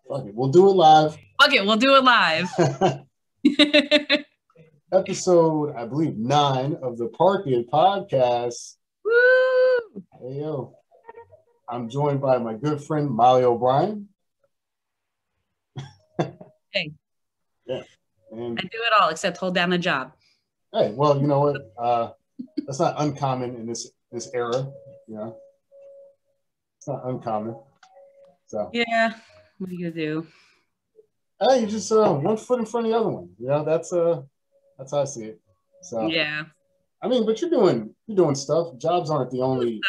Fuck it, we'll do it live. Okay, we'll do it live. Episode, I believe, 9 of the Park It podcast. Woo! Hey, yo. I'm joined by my good friend, Molly O'Brien. Hey. Yeah. And, I do it all except hold down a job. hey, well, you know what? That's not uncommon in this era, you know? It's not uncommon. So yeah, what are you gonna do? Hey, you just one foot in front of the other one. You know, that's how I see it. So yeah. I mean, but you're doing stuff. Jobs aren't the only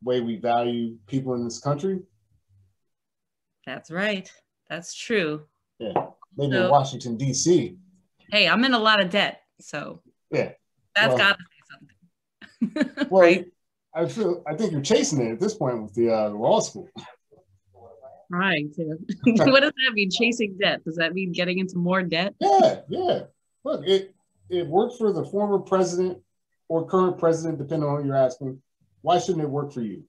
way we value people in this country. That's right. That's true. Yeah. Maybe in Washington, D.C. Hey, I'm in a lot of debt, so yeah. That's gotta say something. Well, right? I think you're chasing it at this point with the law school. Trying to. What does that mean? Chasing debt? Does that mean getting into more debt? Yeah. Look, it worked for the former president or current president, depending on who you're asking. Why shouldn't it work for you?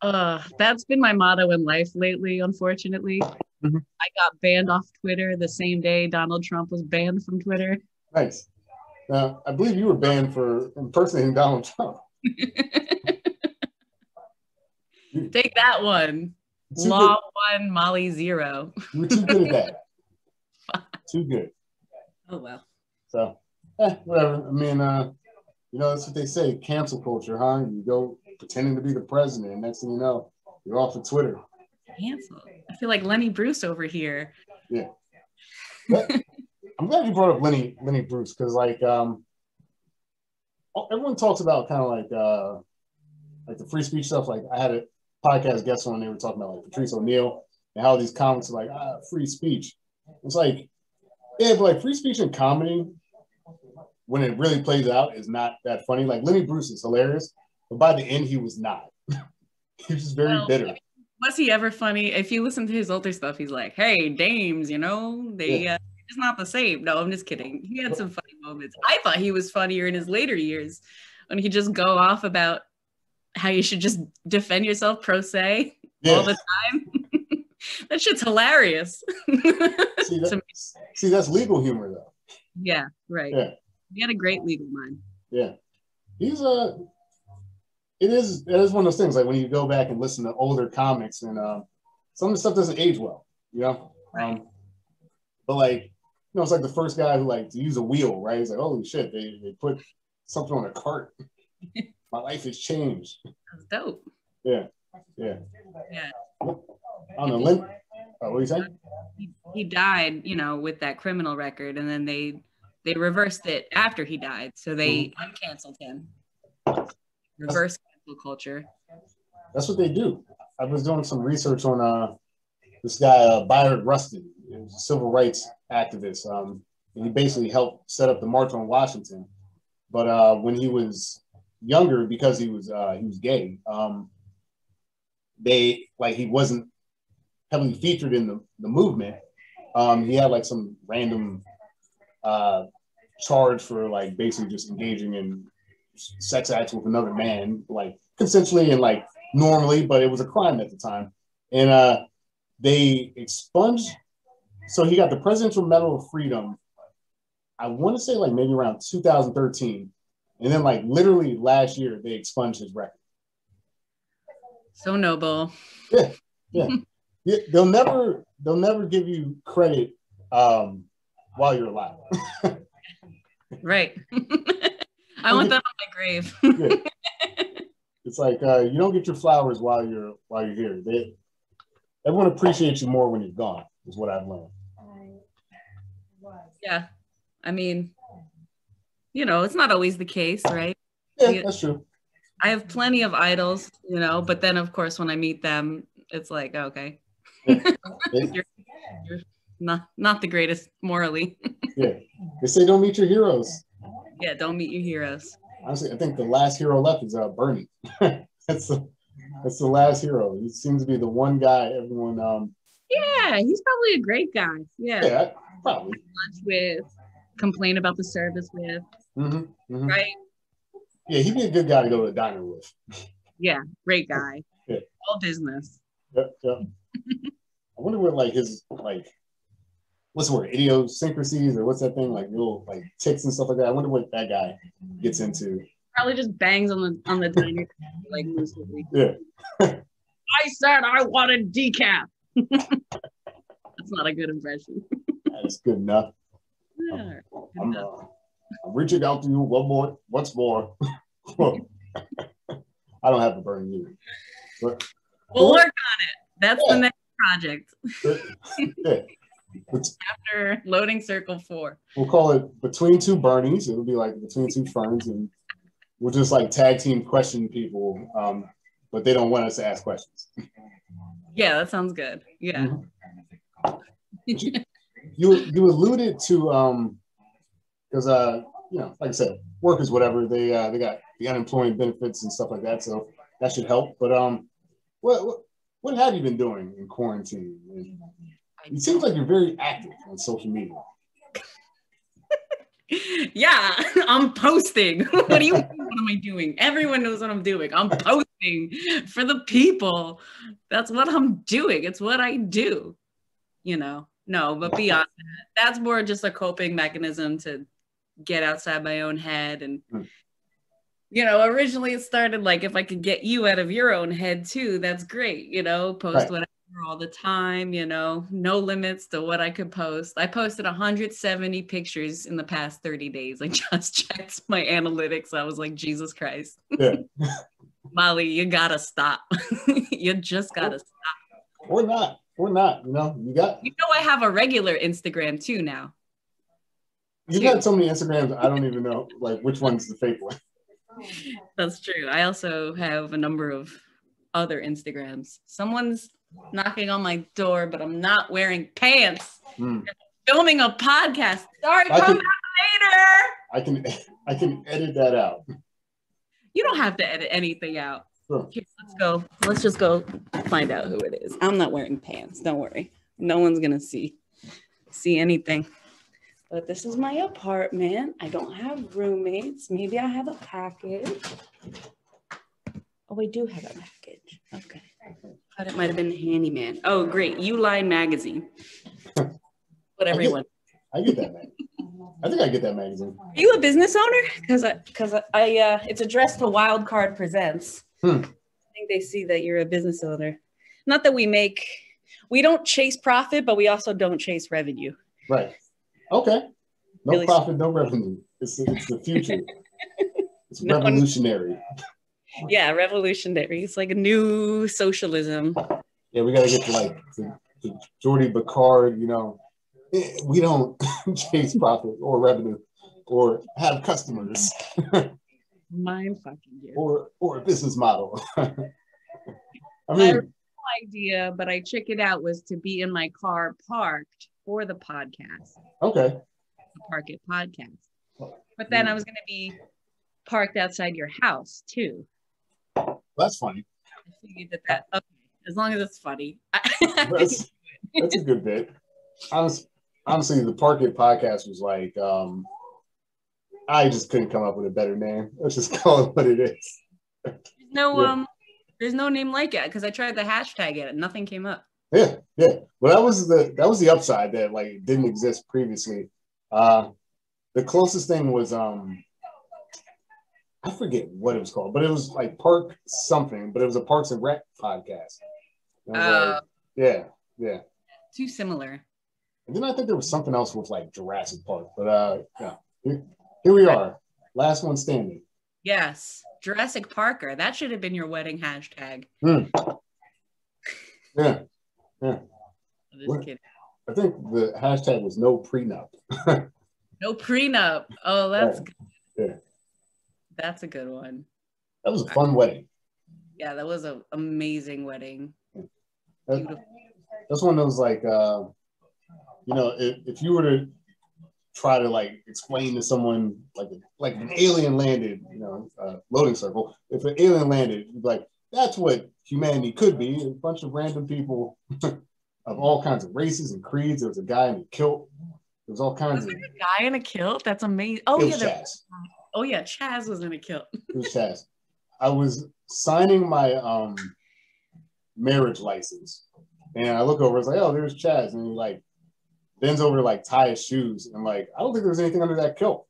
That's been my motto in life lately, unfortunately. Mm-hmm. I got banned off Twitter the same day Donald Trump was banned from Twitter. Nice. Now, I believe you were banned for impersonating Donald Trump. Take that one. Law 1, Molly 0. You were too good at that. Too good. Oh, well. So, whatever. I mean, that's what they say, cancel culture, huh? You go pretending to be the president, and next thing you know, you're off of Twitter. Cancel. I feel like Lenny Bruce over here. Yeah. I'm glad you brought up Lenny Bruce, because, like, everyone talks about kind of like the free speech stuff. Like, I had a podcast guest on, they were talking about like Patrice O'Neal and how these comics are like, free speech. It's like, yeah, but like free speech in comedy, when it really plays out, is not that funny. Like Lenny Bruce is hilarious, but by the end, he was not. He was just very bitter. Was he ever funny? If you listen to his older stuff, he's like, hey, dames, it's not the same. No, I'm just kidding. He had some funny moments. I thought he was funnier in his later years when he just go off about how you should just defend yourself pro se all the time. That shit's hilarious. See, that's legal humor though. Yeah, right. Yeah. He had a great legal mind. Yeah. He's it is one of those things, like when you go back and listen to older comics and some of the stuff doesn't age well, you know? Right. But like, it's like the first guy who like to use a wheel, right? He's like, holy shit, they put something on a cart. My life has changed. That's dope. Yeah. I don't know, Lynn. What are you saying? He died, with that criminal record, and then they reversed it after he died, so they uncanceled him. Reverse cancel culture. That's what they do. I was doing some research on this guy Bayard Rustin. He was a civil rights activist, and he basically helped set up the March on Washington. But when he was younger, because he was gay, he wasn't heavily featured in the movement. He had like some random charge for like basically just engaging in sex acts with another man, like consensually and like normally, but it was a crime at the time. And they expunged. So he got the Presidential Medal of Freedom, I want to say like maybe around 2013. And then like literally last year, they expunged his record. So noble. Yeah. They'll never give you credit while you're alive. Right. I want that on my grave. It's like you don't get your flowers while you're here. Everyone appreciates you more when you're gone, is what I've learned. Yeah. I mean, it's not always the case, right? Yeah, that's true. I have plenty of idols, but then of course when I meet them, it's like, okay. You're not the greatest morally. Yeah. They say don't meet your heroes. Yeah, don't meet your heroes. Honestly, I think the last hero left is Bernie. That's the last hero. He seems to be the one guy everyone yeah, he's probably a great guy. Yeah, probably. Lunch with, complain about the service with. Mm-hmm. Right? Yeah, he'd be a good guy to go to a diner with. Yeah, great guy. Yeah. All business. Yep. wonder what like his like what's the word, idiosyncrasies or what's that thing like little like ticks and stuff like that. I wonder what that guy gets into. Probably just bangs on the diner like loosely. Yeah. I said I wanted decaf. That's not a good impression. That's good enough. Yeah, I'm reaching out to you one more. What's more? I don't have to burn you. But, we'll work on it. That's the next project. Yeah. After loading circle 4. We'll call it Between Two Bernies. It'll be like Between Two Ferns, and we'll just like tag team question people, but they don't want us to ask questions. Yeah, that sounds good. Yeah. Mm-hmm. You alluded to because you know, like I said, work is whatever. They got the unemployment benefits and stuff like that, so that should help. But what have you been doing in quarantine? It seems like you're very active on social media. Yeah, I'm posting. What do you mean? What am I doing? Everyone knows what I'm doing. I'm posting for the people. That's what I'm doing. It's what I do. You know, no, but beyond that, that's more just a coping mechanism to get outside my own head. And, you know, originally it started like, if I could get you out of your own head too, that's great. You know, post whatever all the time, you know, no limits to what I could post. I posted 170 pictures in the past 30 days. I just checked my analytics. I was like, Jesus Christ. Yeah. Molly, you gotta stop. You just gotta stop. Or not, you know, you know, I have a regular Instagram too now. You've had so many Instagrams, I don't even know like which one's the fake one. That's true. I also have a number of other Instagrams. Someone's knocking on my door, but I'm not wearing pants. I'm filming a podcast. Sorry, come back later. I can edit that out. You don't have to edit anything out. Sure. Here, let's go. Let's just go find out who it is. I'm not wearing pants. Don't worry. No one's gonna see anything. But this is my apartment. I don't have roommates. Maybe I have a package. Oh, I do have a package. Okay. Thought it might have been the handyman. Oh, great. Uline magazine. What everyone. I get that magazine. I think I get that magazine. Are you a business owner? Because I it's addressed to Wildcard Presents. I think they see that you're a business owner. Not that we don't chase profit, but we also don't chase revenue. Right. Okay. No Really profit, no revenue. It's the future. It's revolutionary. Yeah, revolutionary. It's like a new socialism. Yeah, we got to get to like the Jordy Bacard, you know. We don't chase profit or revenue or have customers. Mind fucking you. Or a business model. I mean, my idea, but I checked it out, was to be in my car parked for the podcast. Okay. The Park It podcast. But then I was going to be parked outside your house too. That's funny. I figured that okay, as long as it's funny. That's a good bit. Honestly, the Park It podcast was like, I just couldn't come up with a better name. Let's just call it what it is. There's no name like it, because I tried the hashtag it and nothing came up. Yeah. Well, that was the upside that like didn't exist previously. The closest thing was I forget what it was called, but it was like Park something, but it was a Parks and Rec podcast. Like, yeah. Too similar. And then I think there was something else with like Jurassic Park, but yeah, here we are, last one standing. Yes, Jurassic Parker. That should have been your wedding hashtag. Yeah. Just kidding. I think the hashtag was no prenup. No prenup. Oh, that's good. Yeah. That's a good one. That was a fun wedding. Yeah, that was an amazing wedding. That's one that was like, you know, if you were to try to like explain to someone like an alien landed, you know, loading circle. If an alien landed, you'd be like, that's what humanity could be. A bunch of random people of all kinds of races and creeds. There was a guy in a kilt. There was all kinds of a guy in a kilt. That's amazing. Oh yeah, Chaz was in a kilt. It was Chaz. I was signing my marriage license, And I look over, it's like, oh, there's Chaz. And he like bends over to like tie his shoes. And like, I don't think there's anything under that kilt.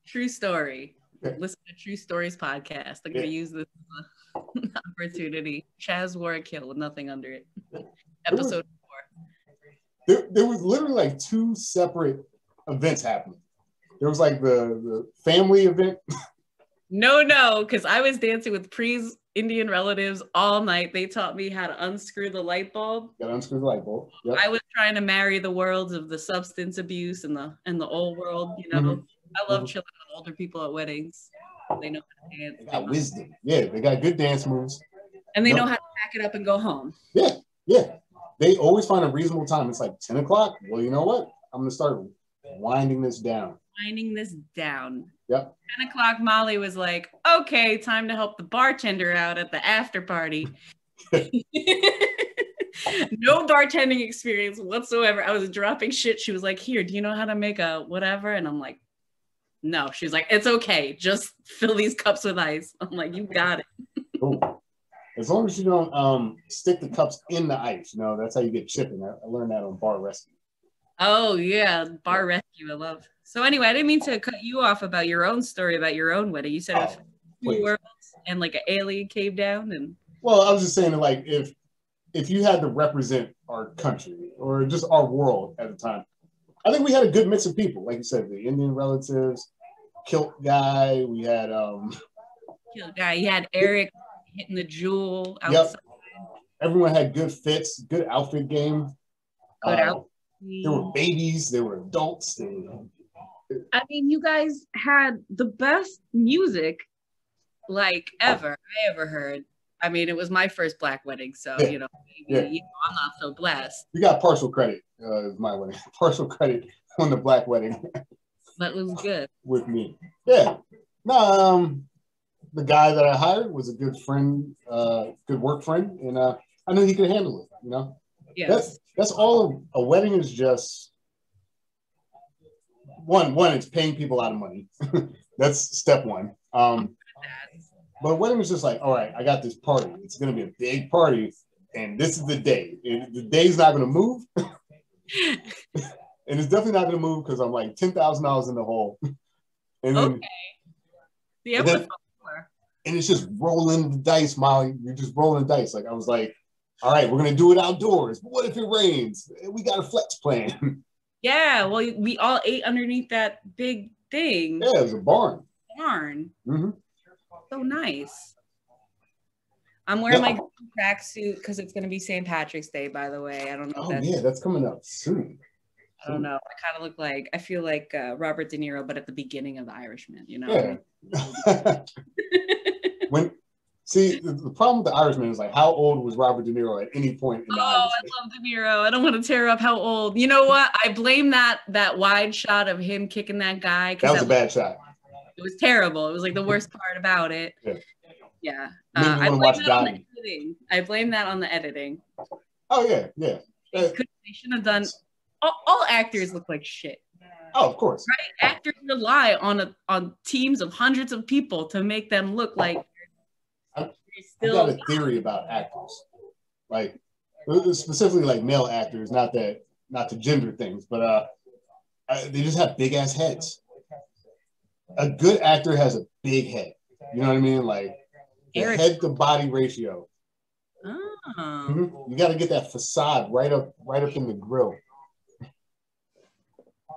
True story. Listen to True Stories podcast. I'm going to use this as an opportunity. Chaz wore a kilt with nothing under it. Episode 4. There was literally like 2 separate events happening. There was like the family event. No, because I was dancing with Pre's Indian relatives all night. They taught me how to unscrew the light bulb. Got to unscrew the light bulb. Yep. I was trying to marry the worlds of the substance abuse and the old world. You know, I love chilling with older people at weddings. They know how to dance. They got wisdom. Yeah, they got good dance moves. And they know how to pack it up and go home. Yeah. They always find a reasonable time. It's like 10 o'clock. Well, you know what? I'm going to start winding this down. Yep. 10 o'clock, Molly was like, okay, time to help the bartender out at the after party. No bartending experience whatsoever. I was dropping shit. She was like, here, do you know how to make a whatever? And I'm like, no. She was like, it's okay. Just fill these cups with ice. I'm like, you got it. Ooh. As long as you don't stick the cups in the ice, that's how you get chipping. I learned that on Bar Rescue. Oh, yeah. Bar Rescue. I love. So anyway, I didn't mean to cut you off about your own story about your own wedding. You said two worlds and like an alien came down and. Well, I was just saying that like if you had to represent our country or just our world at the time, I think we had a good mix of people. Like you said, the Indian relatives, kilt guy. We had kilt guy. You had Eric hitting the jewel outside. Yep. Everyone had good fits, good outfit game. Good outfit. There were babies. There were adults. I mean, you guys had the best music like I ever heard. I mean, it was my first Black wedding, so maybe, I'm not so blessed. You got partial credit. My wedding, partial credit on the Black wedding. But it was good with me. Yeah. No, the guy that I hired was a good friend, good work friend, and I knew he could handle it. Yes. That's all. A wedding is just one. It's paying people a lot of money. That's step one. But a wedding is just like, all right, I got this party. It's going to be a big party, and this is the day. The day's not going to move, and it's definitely not going to move because I'm like $10,000 in the hole. And then, and it's just rolling the dice, Molly. You're just rolling the dice. Like I was like, all right, we're going to do it outdoors. But what if it rains? We got a flex plan. Yeah, well, we all ate underneath that big thing. Yeah, it was a barn. Mm-hmm. So nice. I'm wearing my tracksuit because it's going to be St. Patrick's Day, by the way. I don't know. That's coming up soon. I don't know. I kind of look like, I feel like Robert De Niro, but at the beginning of The Irishman, Yeah. The problem with The Irishman is like, how old was Robert De Niro at any point in The Irishman? I love De Niro. I don't want to tear up how old. You know what? I blame that wide shot of him kicking that guy. That was a bad shot. It was terrible. It was like the worst part about it. Yeah. I blame that on the editing. Oh, yeah. They shouldn't have done. All actors look like shit. Oh, of course. Right? Actors rely on teams of hundreds of people to make them look like. I got a theory about actors, like specifically like male actors. Not to gender things, but they just have big ass heads. A good actor has a big head. You know what I mean? Like the head to body ratio. Oh. Mm-hmm. You got to get that facade right up in the grill.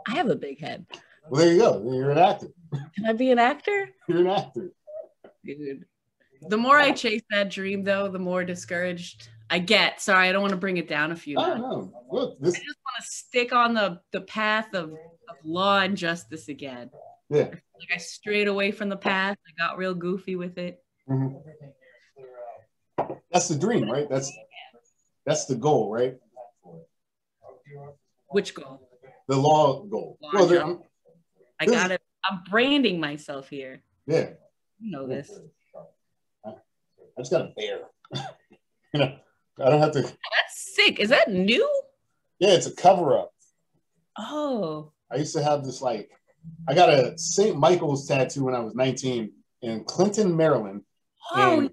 I have a big head. Well, there you go. You're an actor. Can I be an actor? You're an actor. Dude. The more I chase that dream, though, the more discouraged I get. Sorry, I don't want to bring it down a few. I don't know. Look, I just want to stick on the path of law and justice again. Yeah. Like I strayed away from the path. I got real goofy with it. Mm-hmm. That's the dream, right? That's the goal, right? Which goal? The law goal. I got it. I'm branding myself here. Yeah. You know this. I just got a bear. I don't have to. That's sick. Is that new? Yeah, it's a cover up. Oh. I used to have this I got a St. Michael's tattoo when I was 19 in Clinton, Maryland. Oh. And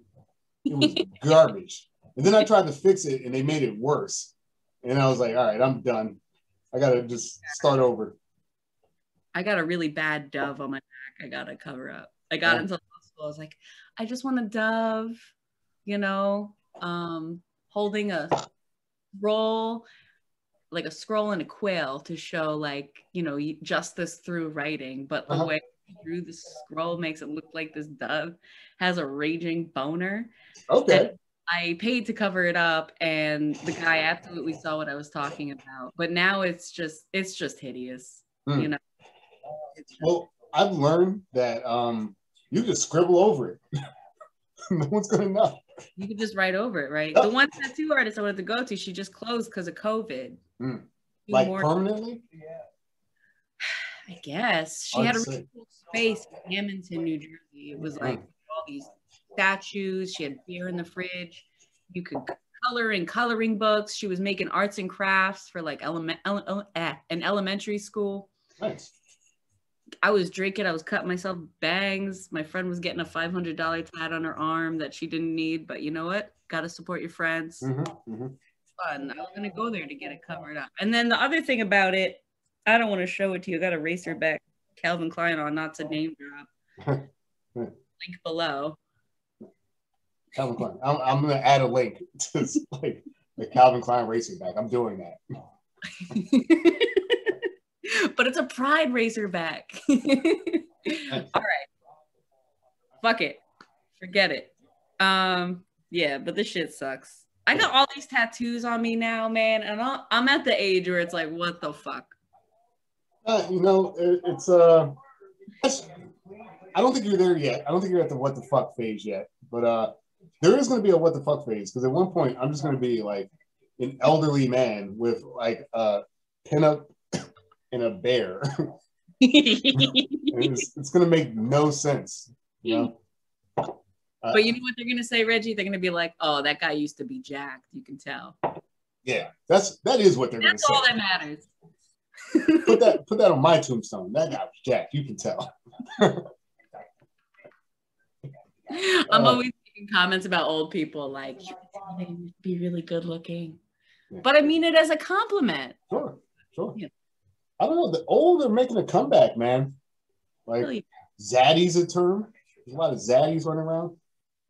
it was garbage. And then I tried to fix it, and they made it worse. And I was like, all right, I'm done. I gotta just start over. I got a really bad dove on my back. I gotta cover up. I got into the hospital. I was like, I just want a dove, you know, holding a scroll, like a scroll and a quill to show, like, you know, justice through writing. But the way through the scroll makes it look like this dove has a raging boner. Okay. And I paid to cover it up, and the guy absolutely saw what I was talking about. But now it's just hideous, you know. Well, I've learned that you can scribble over it. No one's gonna know. You could just write over it, right? Yep. The one tattoo artist I wanted to go to, she just closed because of COVID. Like permanently? I guess. She had a really cool space in Hamilton, New Jersey. It was like all these statues. She had beer in the fridge. You could color in coloring books. She was making arts and crafts for like an elementary school. Nice. I was drinking. I was cutting myself bangs. My friend was getting a $500 tat on her arm that she didn't need. But you know what? Got to support your friends. Fun. I was going to go there to get it covered up. And then the other thing about it, I don't want to show it to you. I got a racerback Calvin Klein on, not to name drop. Link below. Calvin Klein. I'm going to add a link to like the Calvin Klein racerback. I'm doing that. But it's a Pride racerback. All right. Fuck it. Forget it. Yeah, but this shit sucks. I got all these tattoos on me now, man, and I'm at the age where it's like, what the fuck? You know, it's I don't think you're there yet. I don't think you're at the what the fuck phase yet. But there is going to be a what the fuck phase, because at one point I'm just going to be like an elderly man with like a pinup and a bear. It's going to make no sense, you know. But you know what they're going to say, Reggie? They're going to be like, "Oh, that guy used to be jacked. You can tell." Yeah, that is what they're going to say. That's all that matters. Put that on my tombstone. That guy was jacked. You can tell. I'm always making comments about old people, like, they would be really good looking. Yeah. But I mean it as a compliment. Sure. Yeah. I don't know. The old are making a comeback, man. Like, really? Zaddy's a term. There's a lot of zaddies running around.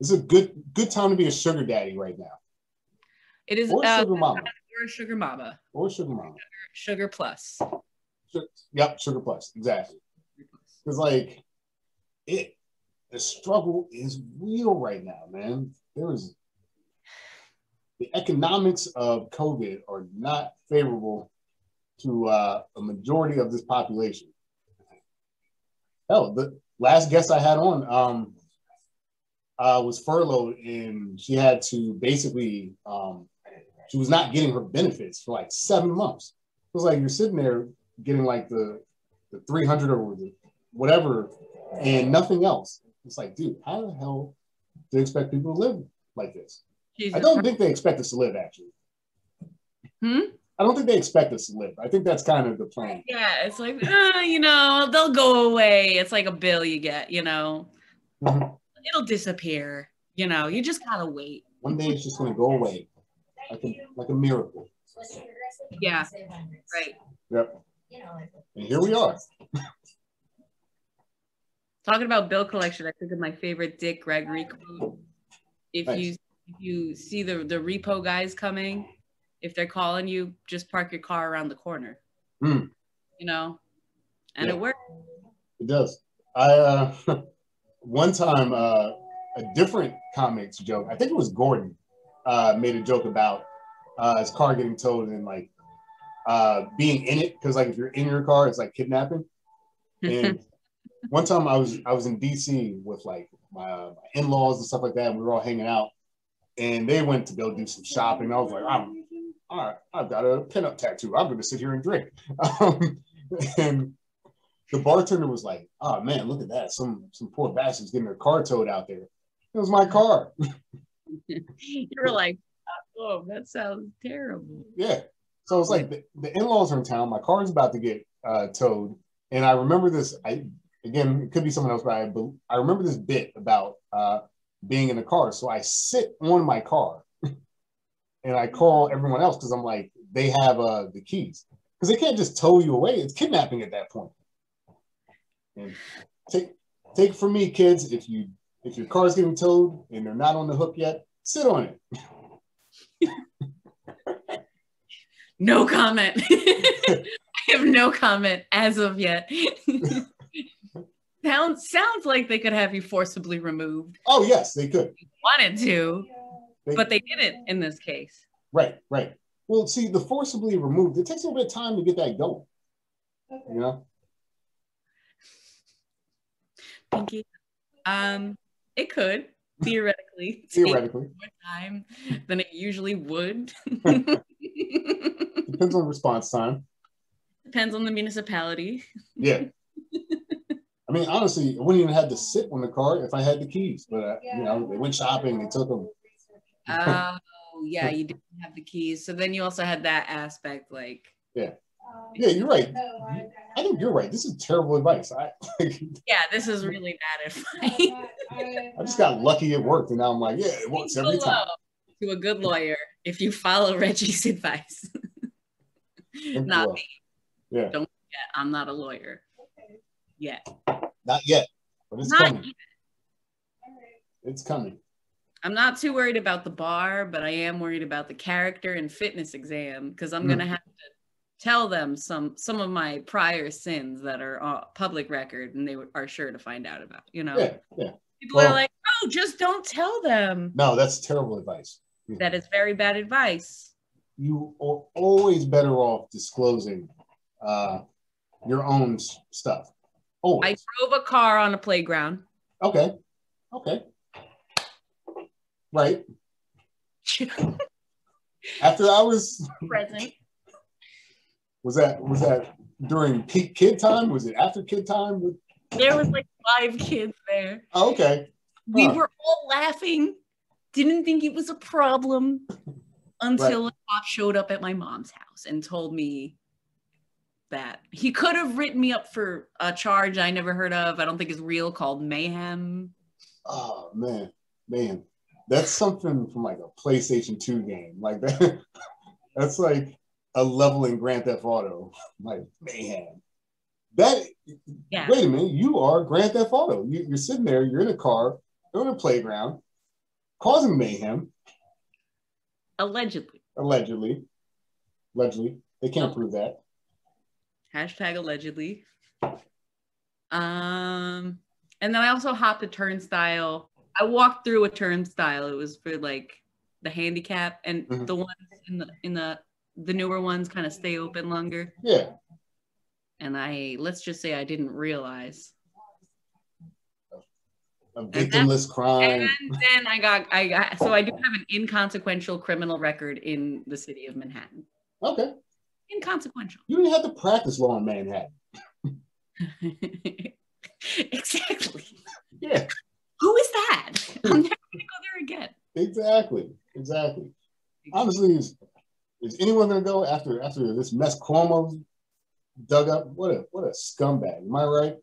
It's a good time to be a sugar daddy right now. It is. Or sugar mama. Or a sugar mama. Or sugar mama. Sugar plus. Yep, sugar plus. Exactly. Because, like, the struggle is real right now, man. The economics of COVID are not favorable to a majority of this population. Hell, the last guest I had on was furloughed, and she had to basically, she was not getting her benefits for like 7 months. It was like you're sitting there getting like the 300 or whatever and nothing else. It's like, dude, how the hell do they expect people to live like this? Jesus. I don't think they expect us to live, actually. I don't think they expect us to live. I think that's kind of the plan. Yeah, it's like, you know, they'll go away. It's like a bill you get, you know. It'll disappear. You know, you just gotta wait. One day it's just gonna go away. Like a miracle. Yeah, right. Yep. And here we are. Talking about bill collection, I think of my favorite Dick Gregory quote. If you see the repo guys coming, if they're calling you, just park your car around the corner. You know? And it works. It does. I one time a different comics joke, I think it was Gordon, made a joke about his car getting towed and like being in it, because like if you're in your car, it's like kidnapping. And one time I was in DC with like my in-laws and stuff like that, and we were all hanging out, and they went to go do some shopping. I was like, all right, I've got a pinup tattoo. I'm going to sit here and drink. And the bartender was like, oh man, look at that. Some poor bastards getting their car towed out there. It was my car. You were like, oh, that sounds terrible. Yeah. So it's like the in-laws are in town. My car is about to get towed. And I remember this, again, it could be someone else, but I remember this bit about being in the car. So I sit on my car and I call everyone else because I'm like, they have the keys. Because they can't just tow you away. It's kidnapping at that point. And take it from me, kids. If your car's getting towed and they're not on the hook yet, sit on it. No comment. I have no comment as of yet. Sounds like they could have you forcibly removed. Oh, yes, they could. If you wanted to, but they didn't in this case. Right. Well, see, the forcibly removed, it takes a little bit of time to get that going. You know? Pinky. It could theoretically take more time than it usually would. Depends on response time. Depends on the municipality. Yeah. I mean, honestly, I wouldn't even have to sit on the car if I had the keys. But they went shopping, they took them. Oh, yeah, you didn't have the keys. So then you also had that aspect, like. Yeah, you're right. I think you're right. This is terrible advice. Yeah, this is really bad advice. I just got lucky it worked, and now I'm like, yeah, it works every time. To a good lawyer, if you follow Reggie's advice. Not me. Yeah. Don't forget, I'm not a lawyer. Yet. Not yet, but it's coming. It's coming. I'm not too worried about the bar, but I am worried about the character and fitness exam because I'm gonna have to tell them some of my prior sins that are public record, and they are sure to find out about. Yeah. People are like, "Oh, just don't tell them." No, that's terrible advice. That is very bad advice. You are always better off disclosing your own stuff. Always. I drove a car on a playground. Okay. Right. After hours. Present. Was that during peak kid time? Was it after kid time? There was like 5 kids there. Oh, okay. We were all laughing. Didn't think it was a problem until a cop showed up at my mom's house and told me that he could have written me up for a charge I never heard of. I don't think it's real, called mayhem. Oh man. That's something from like a PlayStation 2 game. Like that. That's like a level in Grand Theft Auto. Like mayhem. Wait a minute, you are Grand Theft Auto. You're sitting there, you're in a car, you're on a playground, causing mayhem. Allegedly. They can't prove that. Hashtag allegedly. And then I also hopped a turnstile. I walked through a turnstile. It was for like the handicap, and the ones in the newer ones kind of stay open longer. Yeah. And let's just say I didn't realize. A victimless crime. And then I got so I do have an inconsequential criminal record in the city of Manhattan. Okay. Inconsequential. You didn't have to practice law in Manhattan. Exactly. Yeah. Who is that? I'm never gonna go there again. Exactly. Honestly, is anyone gonna go after this mess Cuomo dug up? What a scumbag. Am I right?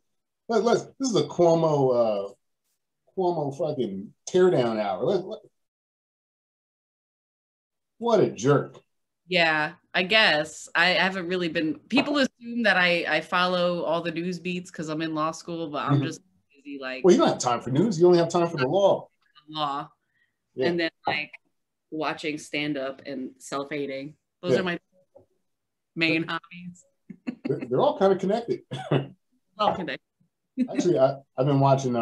This is a Cuomo fucking teardown hour. What a jerk. Yeah, I guess. I haven't really been. People assume that I follow all the news beats because I'm in law school, but I'm just busy like. Well, you don't have time for news. You only have time for the law. Yeah. And then like watching stand up and self-hating. Those are my main hobbies. They're all kind of connected. All connected. Actually, I've been watching.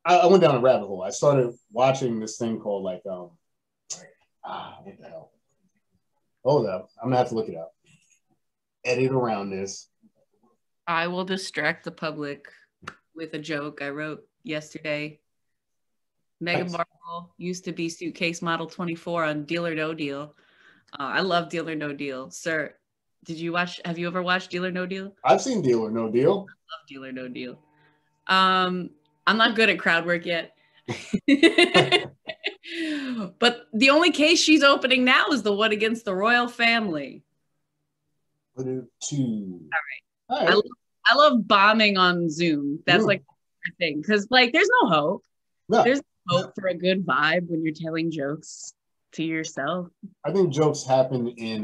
I went down a rabbit hole. I started watching this thing called like what the hell? Hold up, I'm gonna have to look it up. Edit around this. I will distract the public with a joke I wrote yesterday. Meghan Markle used to be suitcase model 24 on Deal or No Deal. I love Deal or No Deal. Sir, have you ever watched Deal or No Deal? I've seen Deal or No Deal. I love Deal or No Deal. I'm not good at crowd work yet. But the only case she's opening now is the one against the royal family. Put it to. All right. I love bombing on Zoom. That's like the thing. Because like there's no hope. No. There's no hope for a good vibe when you're telling jokes. to yourself. I think jokes happen in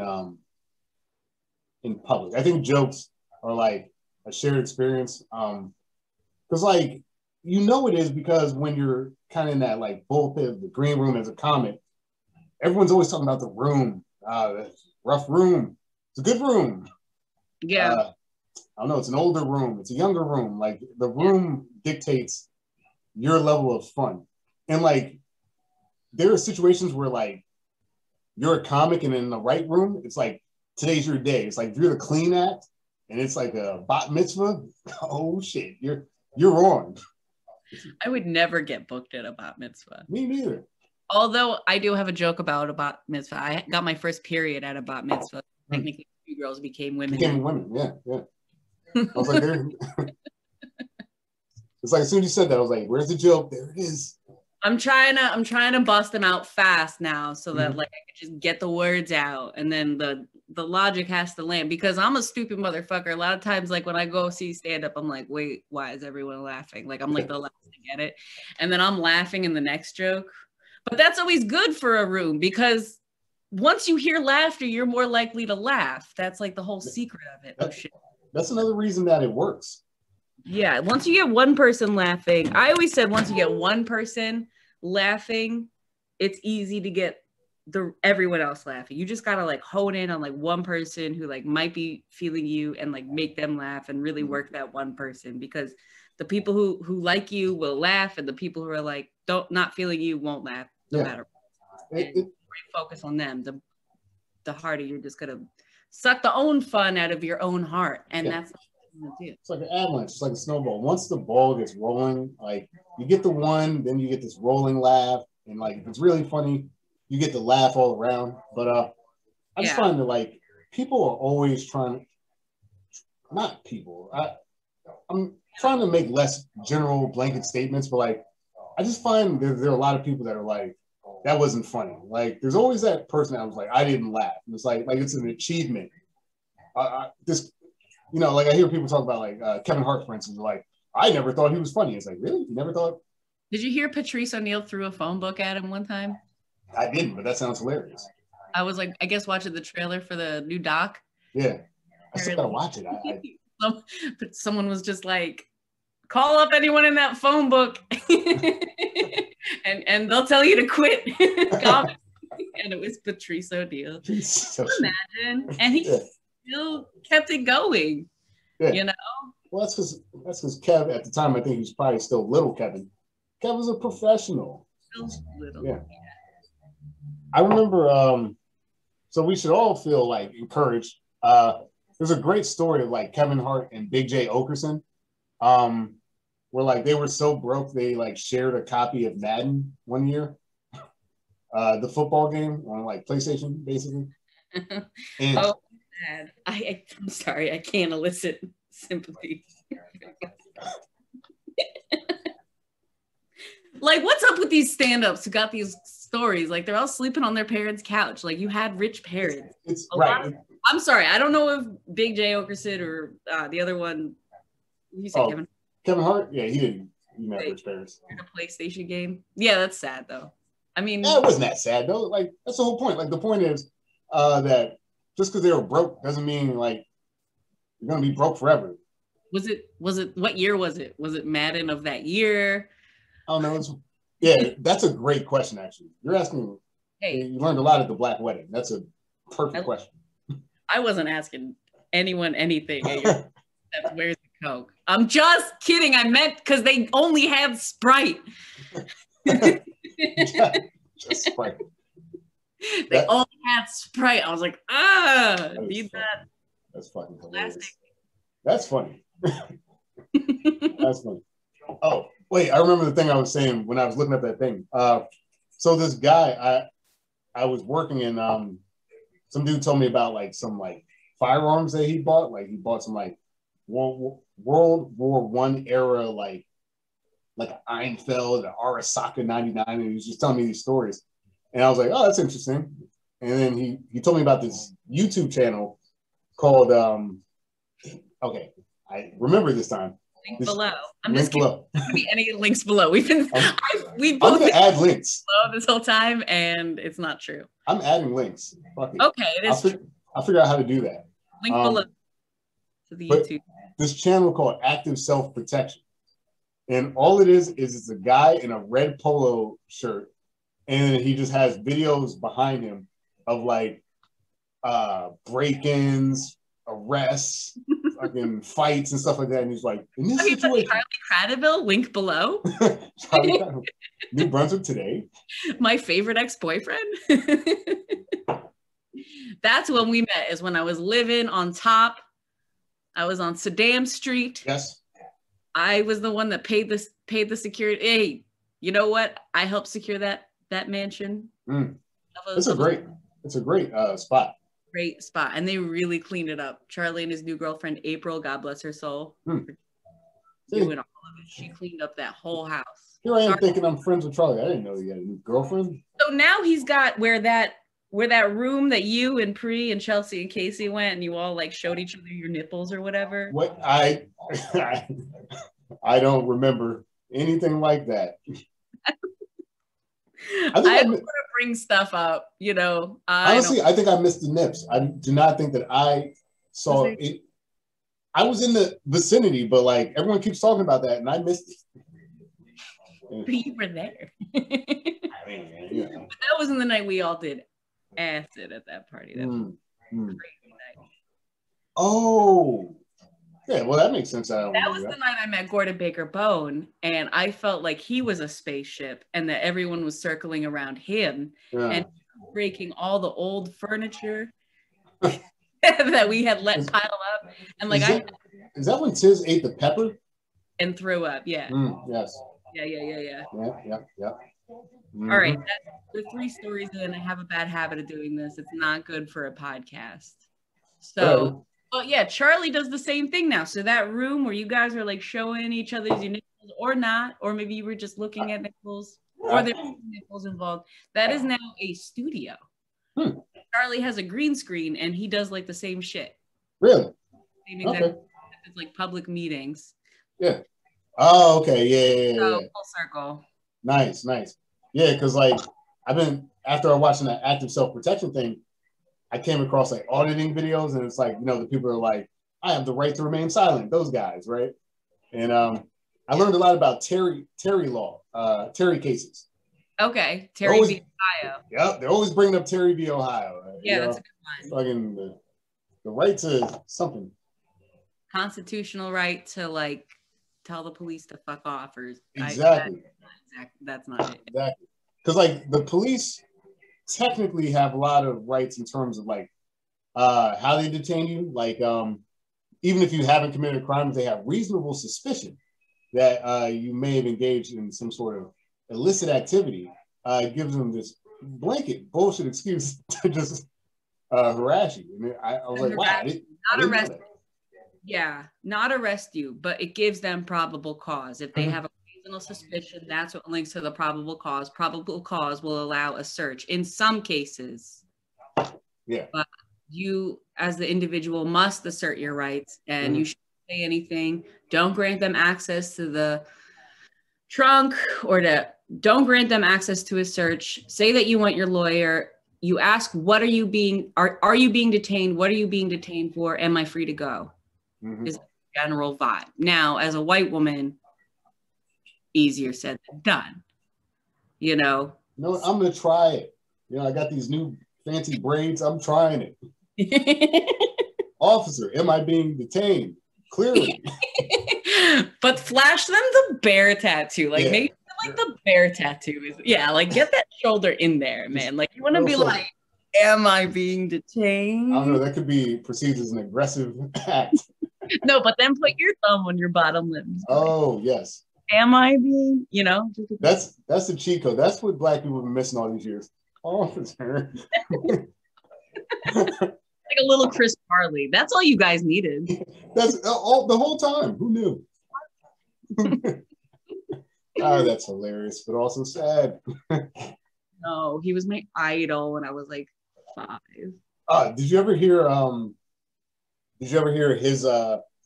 public. I think jokes are like a shared experience. Because like it is because when you're kind of in that like bullpen, the green room as a comic, everyone's always talking about the room. Rough room. It's a good room. Yeah. I don't know. It's an older room. It's a younger room. Like the room dictates your level of fun. And like there are situations where like you're a comic and in the right room, it's like today's your day. It's like if you're the clean act and it's like a bat mitzvah, oh shit, you're on. I would never get booked at a bat mitzvah. Me neither. Although I do have a joke about a bat mitzvah. I got my first period at a bat mitzvah. Technically, 2 girls became women. Yeah. I was like, it's like as soon as you said that, I was like, where's the joke? There it is. I'm trying to bust them out fast now so that like I can just get the words out, and then the logic has to land, because I'm a stupid motherfucker. A lot of times, like when I go see stand up, I'm like, wait, why is everyone laughing? Like I'm like the last to get it, and then I'm laughing in the next joke. But that's always good for a room, because once you hear laughter, you're more likely to laugh. That's like the whole secret of it. Oh shit. That's another reason that it works. Yeah, once you get one person laughing, I always said once you get one person laughing, it's easy to get everyone else laughing. You just gotta like hone in on like one person who like might be feeling you and like make them laugh and really work that one person, because the people who like you will laugh, and the people who are like not feeling you won't laugh no matter what. And focus on them, the harder you're just gonna suck the own fun out of your own heart, and that's it's like an avalanche. It's like a snowball. Once the ball gets rolling, like you get the one, then you get this rolling laugh, and like if it's really funny, you get the laugh all around. But I just find that like people are always I'm trying to make less general blanket statements, but like I just find there are a lot of people that are like, that wasn't funny. Like there's always that person that was like, I didn't laugh. And it's like it's an achievement. Like I hear people talk about like Kevin Hart, for instance, like, I never thought he was funny. It's like, really? You never thought? Did you hear Patrice O'Neal threw a phone book at him one time? I didn't, but that sounds hilarious. I was like, I guess watching the trailer for the new doc. Yeah. I still gotta watch it. But someone was just like, call up anyone in that phone book and they'll tell you to quit. And it was Patrice O'Neal. Imagine. And he still kept it going. Yeah. You know? Well, that's because Kev at the time, I think he was probably still little Kevin. Kev was a professional. Still little. Yeah. I remember, so we should all feel like encouraged. There's a great story of like Kevin Hart and Big Jay Oakerson, where like they were so broke they like shared a copy of Madden one year, the football game on like PlayStation, basically. And oh, man. I'm sorry, I can't elicit sympathy. Like, what's up with these stand-ups who got these stories? Like, they're all sleeping on their parents' couch. Like, you had rich parents. It's right. I'm sorry, I don't know if Big Jay Oakerson or the other one. You said Kevin Hart? Yeah, he didn't. He met rich parents. In a PlayStation game. Yeah, that's sad though. I mean, it wasn't that sad though. Like, that's the whole point. Like, the point is that just because they were broke doesn't mean like you're gonna be broke forever. Was it? What year was it? Was it Madden of that year? I don't know. Yeah, that's a great question. Actually, you're asking. Hey, you learned a lot at the Black Wedding. That's a perfect question. I wasn't asking anyone anything. Where's the Coke? I'm just kidding. I meant because they only had Sprite. Just Sprite. They only had Sprite. I was like, need that. That's fucking hilarious. That's funny. That's funny. Oh, wait, I remember the thing I was saying when I was looking at that thing. So this guy, I was working in, some dude told me about like some like firearms that he bought. Like he bought some like World War I era, like Einfeld, the Arisaka 99, and he was just telling me these stories. And I was like, oh, that's interesting. And then he told me about this YouTube channel called, okay, I remember this time. Link below. I'm just kidding. There could be any links below. I'm gonna add links. about this whole time, and it's not true. I'm adding links. Fuck it. Okay, it is true. I'll figure out how to do that. Link below to the but YouTube. This channel called Active Self Protection. And all it is it's a guy in a red polo shirt, and he just has videos behind him of like break-ins, arrests, fucking fights and stuff like that. And he's like, in this situation, Charlie Cradaville, link below. Charlie Cradaville, New Brunswick today. My favorite ex-boyfriend. That's when we met, is when I was living on top. I was on Saddam Street. Yes. I was the one that paid the security. Hey, you know what? I helped secure that mansion. It's a great spot. Great spot. And they really cleaned it up. Charlie and his new girlfriend, April, God bless her soul. Doing all of it. She cleaned up that whole house. Here I am thinking I'm friends with Charlie. I didn't know he had a new girlfriend. So now he's got where that room that you and Pri and Chelsea and Casey went, and you all like showed each other your nipples or whatever. What I don't remember anything like that. I don't want to bring stuff up, you know. Honestly, I think I missed the nips. I do not think that I saw it. I was in the vicinity, but like everyone keeps talking about that, and I missed it. But you were there. I mean, yeah. But that wasn't the night we all did acid at that party. That was a crazy night. Oh, yeah. Well, that makes sense. That was the night I met Gordon Baker Bone, and I felt like he was a spaceship, and that everyone was circling around him and breaking all the old furniture that we had let pile up. And like, is that when Tiz ate the pepper and threw up? Yeah. Yes. Yeah. Yeah. Mm-hmm. All right, we're 3 stories in. I have a bad habit of doing this. It's not good for a podcast. So, but yeah, Charlie does the same thing now. So that room where you guys are like showing each other's nipples or not, or maybe you were just looking at nipples, or there were nipples involved. That is now a studio. Charlie has a green screen, and he does like the same shit. Really? Same exact. It's like public meetings. Yeah. Oh, okay. Yeah. So full circle. Nice. Yeah, because like after I watching that active self-protection thing, I came across like auditing videos, and it's like, you know, the people are like, I have the right to remain silent, those guys, right? And I learned a lot about Terry law, Terry cases. Okay, Terry v. Ohio. Yep, they're always bringing up Terry v. Ohio. Yeah, that's a good one. Fucking the right to something. Constitutional right to like tell the police to fuck off, or exactly. That's not it. Exactly, because like the police technically have a lot of rights in terms of like how they detain you. Like even if you haven't committed a crime, if they have reasonable suspicion that you may have engaged in some sort of illicit activity, it gives them this blanket bullshit excuse to just harass you. I mean, I was like, wow, not arrest. Yeah, not arrest you, but it gives them probable cause. If they have a reasonable suspicion, that's what links to the probable cause. Probable cause will allow a search in some cases. Yeah. But you, as the individual, must assert your rights, and you shouldn't say anything. Don't grant them access to the trunk, or don't grant them access to a search. Say that you want your lawyer. You ask, what are you being detained? What are you being detained for? Am I free to go? Is the general vibe. Now, as a white woman, easier said than done. You know? No, I'm going to try it. You know, I got these new fancy braids. I'm trying it. Officer, am I being detained? Clearly. But flash them the bear tattoo. Like, maybe like the bear tattoo is, like get that shoulder in there, man. Like, you want to be like, am I being detained? I don't know. That could be perceived as an aggressive act. No, but then put your thumb on your bottom lip. Oh, yes. Am I being, you know? That's the cheat code. That's what Black people have been missing all these years. Officer. Like a little Chris Farley. That's all you guys needed. That's all the whole time. Who knew? Oh, that's hilarious, but also sad. No, he was my idol when I was like 5. Did you ever hear his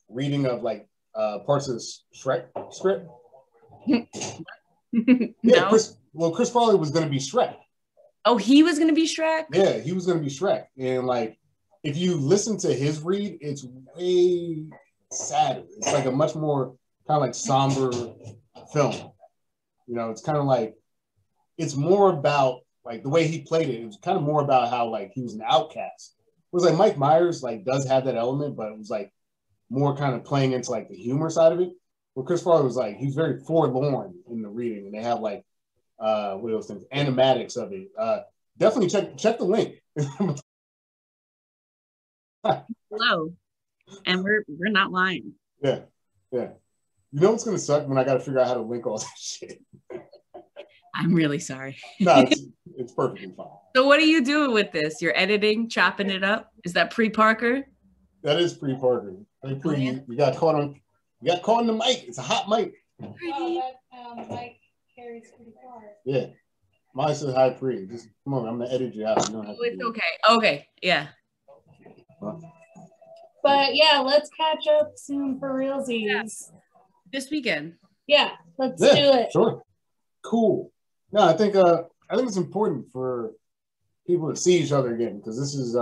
reading of like parts of the Shrek script? Yeah, No. Chris Farley was going to be Shrek. Oh, he was gonna be Shrek? Yeah, he was going to be Shrek. And like, if you listen to his read, it's way sadder. It's like a much more kind of like somber film. You know, it's kind of like, it's more about like the way he played it. It was kind of more about how like he was an outcast. It was like Mike Myers like does have that element, but it was like more kind of playing into like the humor side of it. Where Chris Farley was like, he's very forlorn in the reading, and they have like what else things, animatics of it. Definitely check the link. Hello. And we're not lying. Yeah, yeah. You know what's gonna suck when I got to figure out how to link all that shit. I'm really sorry. No, it's perfectly fine. So what are you doing with this? You're editing, chopping it up? Is that pre-Parker? That is pre-Parker. You got caught on the mic. It's a hot mic. Oh, that mic carries pretty far. Yeah. Mine says hi pre. Just come on, I'm gonna edit you out. You don't have to It's okay. Okay. Yeah. Huh? But yeah, let's catch up soon for realsies. Yeah. This weekend. Yeah, let's do it. Sure. Cool. No, I think it's important for people to see each other again, because this is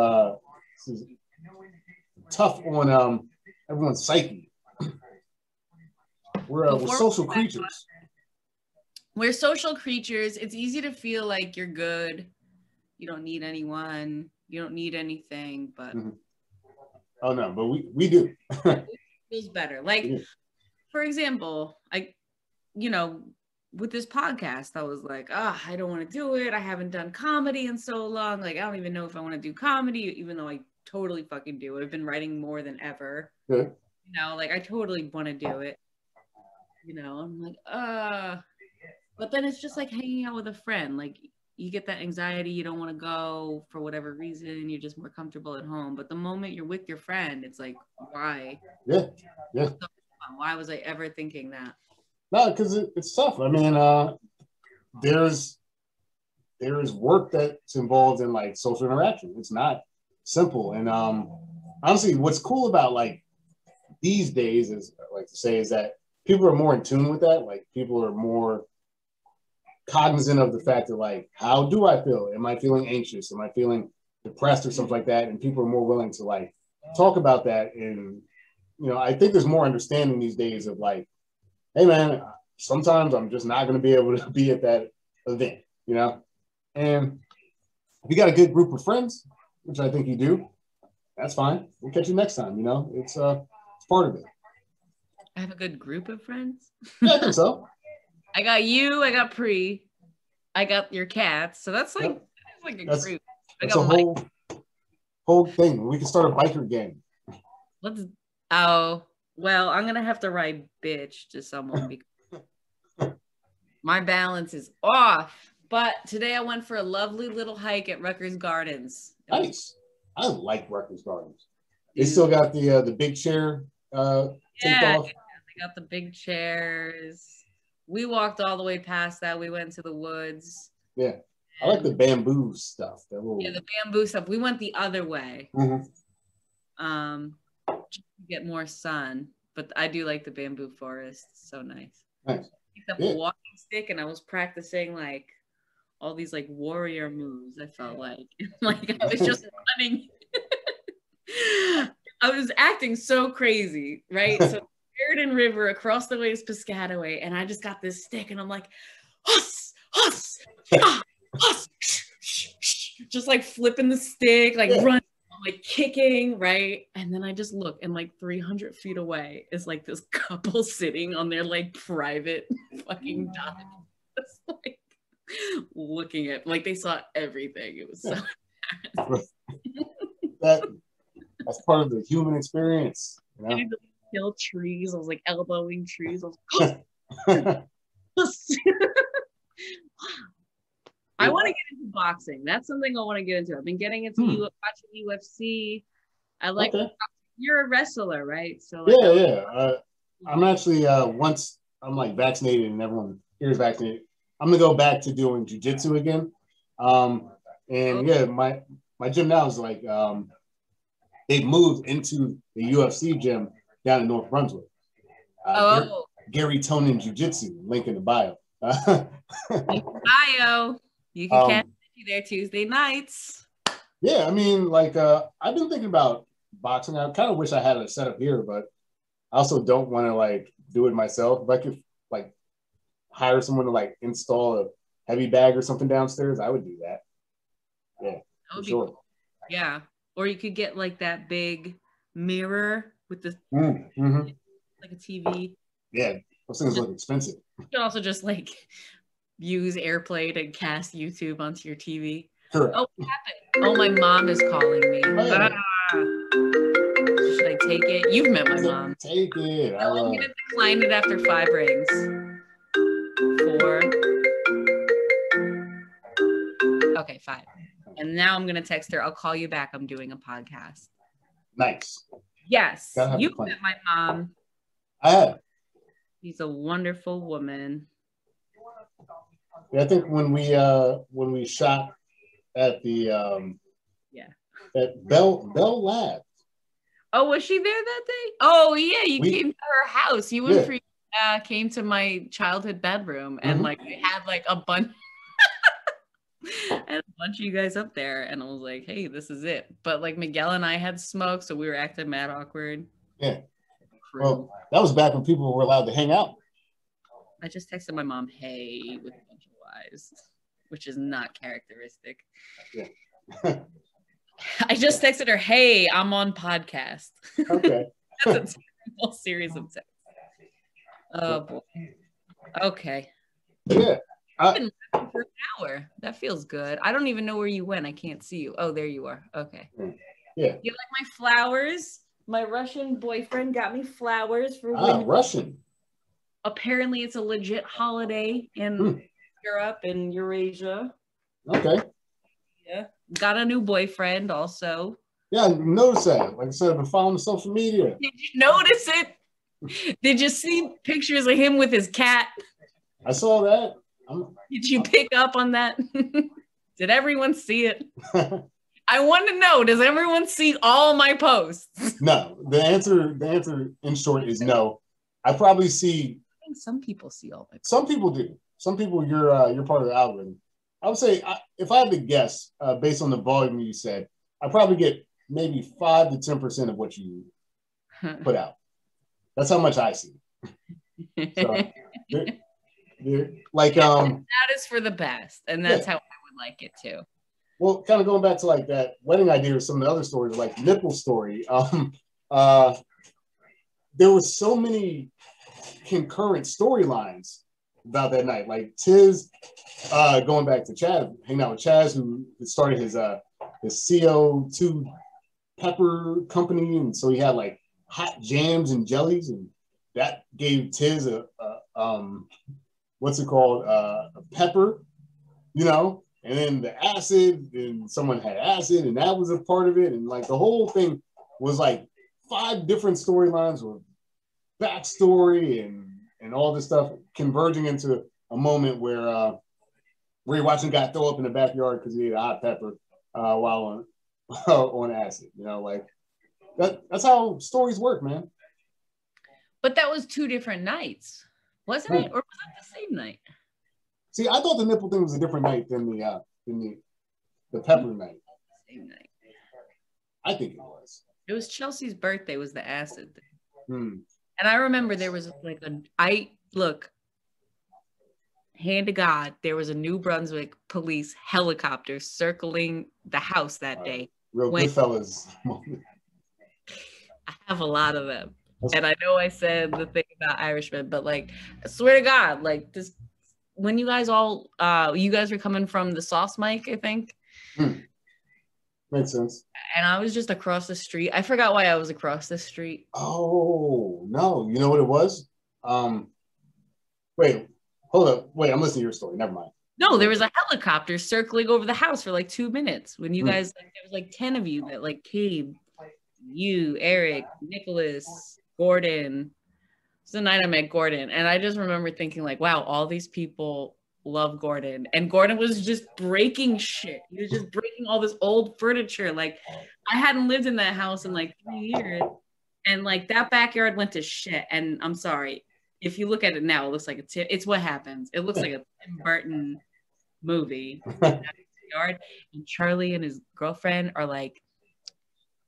tough on everyone's psyche. We're social creatures. We're social creatures. It's easy to feel like you're good. You don't need anyone. You don't need anything, but Oh no, but we do. it feels better. Like, for example, with this podcast, I was like, I don't want to do it. I haven't done comedy in so long. Like, I don't even know if I want to do comedy, even though I totally fucking do. I've been writing more than ever. Good. Like, I totally want to do it. I'm like, but then it's just like hanging out with a friend. Like, you get that anxiety, you don't want to go for whatever reason, you're just more comfortable at home. But the moment you're with your friend, it's like, why? Yeah. So, why was I ever thinking that? No, because it's tough. I mean, there's work that's involved in like social interaction. It's not simple. And honestly, what's cool about like these days is that people are more in tune with that. Like, people are more cognizant of the fact that, like, how do I feel? Am I feeling anxious? Am I feeling depressed or something like that? And people are more willing to like talk about that. And, I think there's more understanding these days of like, hey man, sometimes I'm just not going to be able to be at that event, and if you got a good group of friends, which I think you do, that's fine. We'll catch you next time. It's part of it. I have a good group of friends. Yeah, I think so. I got you. I got Pre. I got your cats. So that's like, that's a group. That's a whole thing. We can start a biker gang. Well, I'm gonna have to write bitch to someone because my balance is off. But today I went for a lovely little hike at Rutgers Gardens. Nice. I like Rutgers Gardens. They still got the big chair taped off. Yeah, they got the big chairs. We walked all the way past that. We went to the woods. Yeah. I like the bamboo stuff. The bamboo stuff. We went the other way. Mm-hmm. To get more sun. But I do like the bamboo forest. So nice. Nice. I picked up a walking stick and I was practicing like all these like warrior moves. I felt like I was just running. I was acting so crazy, right? So Sheridan River across the way is Piscataway, and I just got this stick, and I'm like, huss, huss, huss, just like flipping the stick, like running, like kicking, right? And then I just look, and like 300 feet away is like this couple sitting on their like private fucking dock, just like looking at, like they saw everything. It was so that's part of the human experience. Kill trees. I was like elbowing trees. I was I want to get into boxing. That's something I want to get into. I've been getting into watching UFC. I like you're a wrestler, right? So like, I'm actually once I'm like vaccinated and everyone here is vaccinated, I'm gonna go back to doing jiu-jitsu again. My gym now is like they've moved into the UFC gym down in North Brunswick. Gary Tonin Jiu-Jitsu, link in the bio. Bio. You can catch me there Tuesday nights. Yeah, I mean, like, I've been thinking about boxing. I kind of wish I had a setup here, but I also don't want to like do it myself. If I could like hire someone to like install a heavy bag or something downstairs, I would do that. Yeah, That would for be sure. cool. Yeah. Or you could get like that big mirror with the like a TV. Yeah, those things look expensive. You can also just like use AirPlay to cast YouTube onto your TV. Correct. Oh, what happened? Oh, my mom is calling me. Oh, yeah. Should I take it? You've met my mom. Take it. No, I'm gonna decline it after 5 rings. 4. Okay, 5. And now I'm gonna text her. I'll call you back. I'm doing a podcast. Nice. Yes, Gotta have you a plan. met my mom. I have. She's a wonderful woman. Yeah, I think when we shot at the at Bell Lab. Oh, was she there that day? Oh yeah, you came to her house. You and Free came to my childhood bedroom, and like we had like a bunch and a bunch of you guys up there, and I was like, hey, this is it. But like Miguel and I had smoked, so we were acting mad awkward. Yeah. Well, that was back when people were allowed to hang out. I just texted my mom, hey, with a bunch of Y's, which is not characteristic. Yeah. I just texted her, hey, I'm on podcast. Okay. That's a terrible series of texts. Oh boy. Okay. Yeah. I've been laughing for an hour. That feels good. I don't even know where you went. I can't see you. Oh, there you are. Okay. Yeah. You like my flowers? My Russian boyfriend got me flowers for Russian. Apparently it's a legit holiday in Europe and Eurasia. Okay. Yeah. Got a new boyfriend also. Yeah, I noticed that. Like I said, I've been following the social media. Did you notice it? Did you see pictures of him with his cat? I saw that. Did you pick up on that? Did everyone see it? I want to know, does everyone see all my posts? No. The answer in short is no. I probably see. I think some people see all my posts. Some people do. Some people, you're part of the algorithm. I would say, if I had to guess, based on the volume you said, I probably get maybe 5 to 10% of what you put out. That's how much I see. So, like that is for the best, and that's how I would like it too. Well, kind of going back to like that wedding idea or some of the other stories, like nipple story. There were so many concurrent storylines about that night. Like Tiz, going back to Chad, hanging out with Chaz, who started his CO2 pepper company, and so he had like hot jams and jellies, and that gave Tiz a what's it called, a pepper, you know. And then the acid, and someone had acid, and that was a part of it. And like the whole thing was like 5 different storylines with backstory and all this stuff converging into a moment where you're watching a guy throw up in the backyard because he ate a hot pepper while on acid. You know, like that's how stories work, man. But that was 2 different nights, wasn't it? Or was that the same night? See, I thought the nipple thing was a different night than the pepper night. Same night. I think it was. It was Chelsea's birthday. Was the acid thing. Hmm. And I remember there was like hand to God, there was a New Brunswick police helicopter circling the house that day. Real Goodfellas moment. I have a lot of them. And I know I said the thing about Irishmen, but like, I swear to God, like this, when you guys were coming from the Sauce Mike, I think. Makes sense. And I was just across the street. I forgot why I was across the street. Oh, no. You know what it was? Wait, hold up. Wait, I'm listening to your story. Never mind. No, there was a helicopter circling over the house for like 2 minutes when you guys, like, there was like 10 of you that like came. You, Eric, Nicholas, Gordon. It's the night I met Gordon. And I just remember thinking like, wow, all these people love Gordon. And Gordon was just breaking shit. He was just breaking all this old furniture. Like, I hadn't lived in that house in like 3 years. And like that backyard went to shit. And I'm sorry, if you look at it now, it looks like it's What Happens. It looks like a Tim Burton movie. Yard, and Charlie and his girlfriend are like,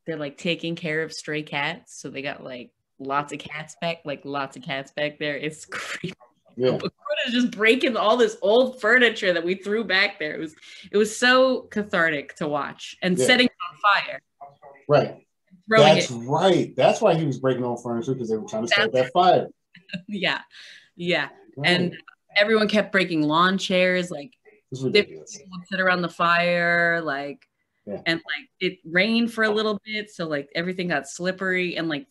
they're like taking care of stray cats. So they got like lots of cats back there. It's creepy. Yeah. Is just breaking all this old furniture that we threw back there. It was so cathartic to watch, and setting it on fire. Right. That's right. That's why he was breaking all furniture, because they were trying to start that fire. Yeah. Right. And everyone kept breaking lawn chairs. Like people would sit around the fire, like, and like it rained for a little bit, so like everything got slippery, and like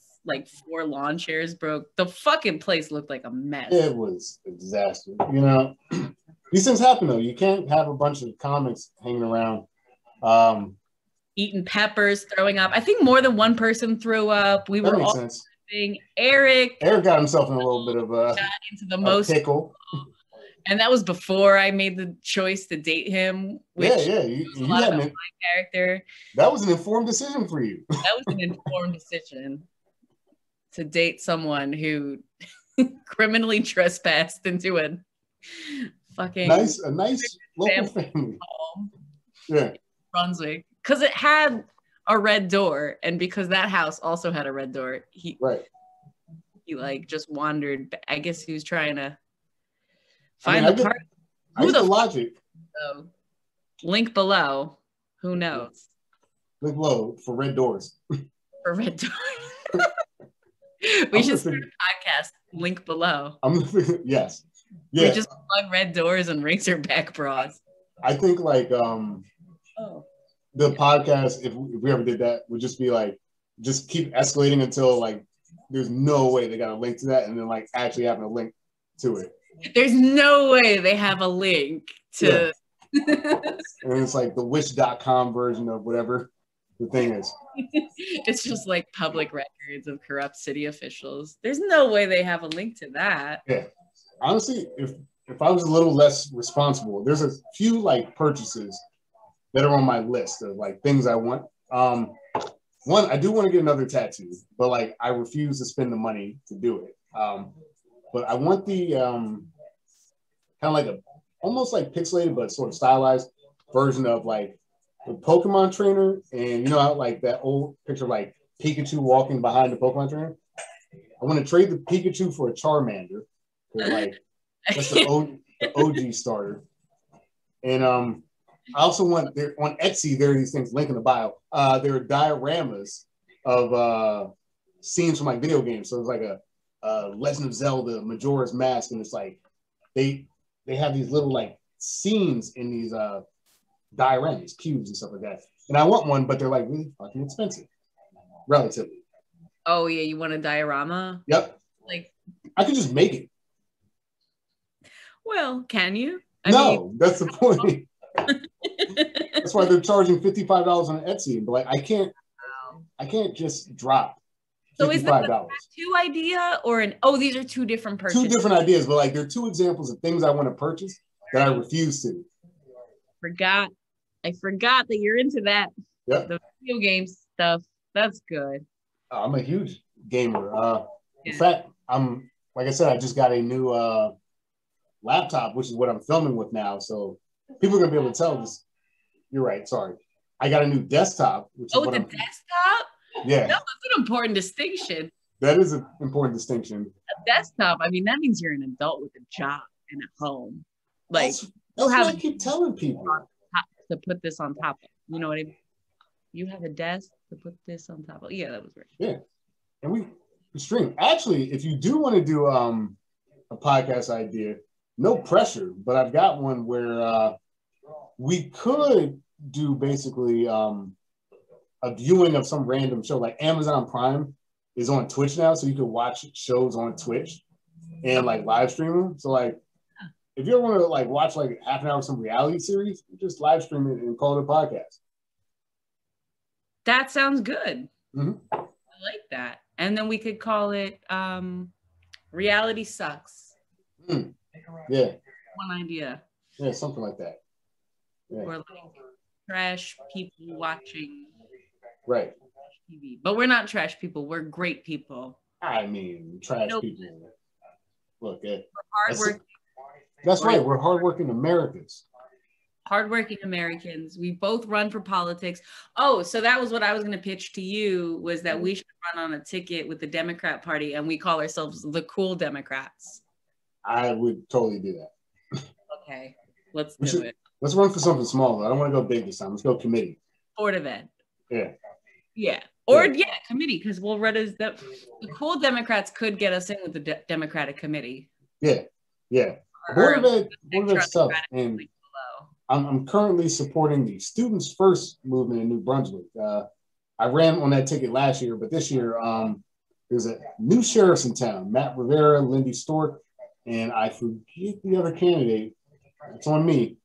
4 lawn chairs broke. The fucking place looked like a mess. It was a disaster. You know, these things happen though. You can't have a bunch of comics hanging around. Eating peppers, throwing up. I think more than one person threw up. We were all laughing. Eric got himself in a little bit of into the most pickle. And that was before I made the choice to date him. Which you had my character. That was an informed decision for you. That was an informed decision to date someone who criminally trespassed into a fucking nice local family. Home. Yeah, Brunswick, because it had a red door, and because that house also had a red door, he like just wandered. I guess he was trying to find the part. Who the logic? Link below. Who knows? Link below for red doors. For red doors. We should start a podcast. Link below. Yes. Yeah. We just plug red doors and Razorback bras. I think like the podcast, if we ever did that, would just be like, just keep escalating until like there's no way they got a link to that, and then like actually having a link to it. There's no way they have a link to. And it's like the wish.com version of whatever the thing is. It's just like public records of corrupt city officials. There's no way they have a link to that. Yeah. Honestly, if I was a little less responsible, there's a few like purchases that are on my list of like things I want. One, I do want to get another tattoo, but like I refuse to spend the money to do it. But I want the kind of like almost like pixelated but sort of stylized version of like the Pokemon trainer, and you know how like that old picture of like Pikachu walking behind the Pokemon trainer. I want to trade the Pikachu for a Charmander, like that's the OG starter. And I also want there on Etsy. There are these things linked in the bio. There are dioramas of scenes from like video games. So it's like a Legend of Zelda, Majora's Mask, and it's like they have these little like scenes in these dioramas, cubes and stuff like that. And I want one, but they're like really fucking expensive, relatively. Oh yeah, you want a diorama? Yep. Like I could just make it. Well, can you? No, that's the point. That's why they're charging $55 on Etsy. But like, I can't just drop $55. So is that a tattoo idea or an? Oh, these are two different purchases. Two different ideas, but like they're two examples of things I want to purchase that I refuse to. I forgot that you're into that. Yep. The video game stuff. That's good. I'm a huge gamer. In fact, like I said, I just got a new laptop, which is what I'm filming with now. So people are gonna be able to tell this. You're right. Sorry, I got a new desktop. Which is desktop? Yeah, that's an important distinction. That is an important distinction. A desktop. I mean, that means you're an adult with a job and a home. Like that's what I keep telling people. To put this on top of, you know what I mean? You have a desk to put this on top of. Yeah, that was right. Yeah, and we stream. Actually, if you do want to do a podcast idea, no pressure, but I've got one where we could do basically a viewing of some random show. Like Amazon Prime is on Twitch now, so you can watch shows on Twitch and like live stream them. So like, if you ever want to like watch like half an hour of some reality series, just live stream it and call it a podcast. That sounds good. Mm-hmm. I like that. And then we could call it Reality Sucks. Mm. Yeah. One idea. Yeah, something like that. Yeah. Or like trash people watching right TV. But we're not trash people. We're great people. I mean, trash people. Look, yeah, Hardworking, that's right. We're hardworking Americans. hardworking Americans. We both run for politics. Oh, so that was what I was going to pitch to you, was that we should run on a ticket with the Democrat Party, and we call ourselves the Cool Democrats. I would totally do that. Okay, let's do it. Let's run for something small. I don't want to go big this time. Let's go committee. Board of Ed. Yeah. Yeah. Or committee, because we'll run as the Cool Democrats could get us in with the Democratic Committee. Yeah. Board of Ed stuff. And I'm currently supporting the Students First movement in New Brunswick. I ran on that ticket last year, but this year there's a new sheriffs in town, Matt Rivera, Lindy Stork, and I forget the other candidate. It's on me,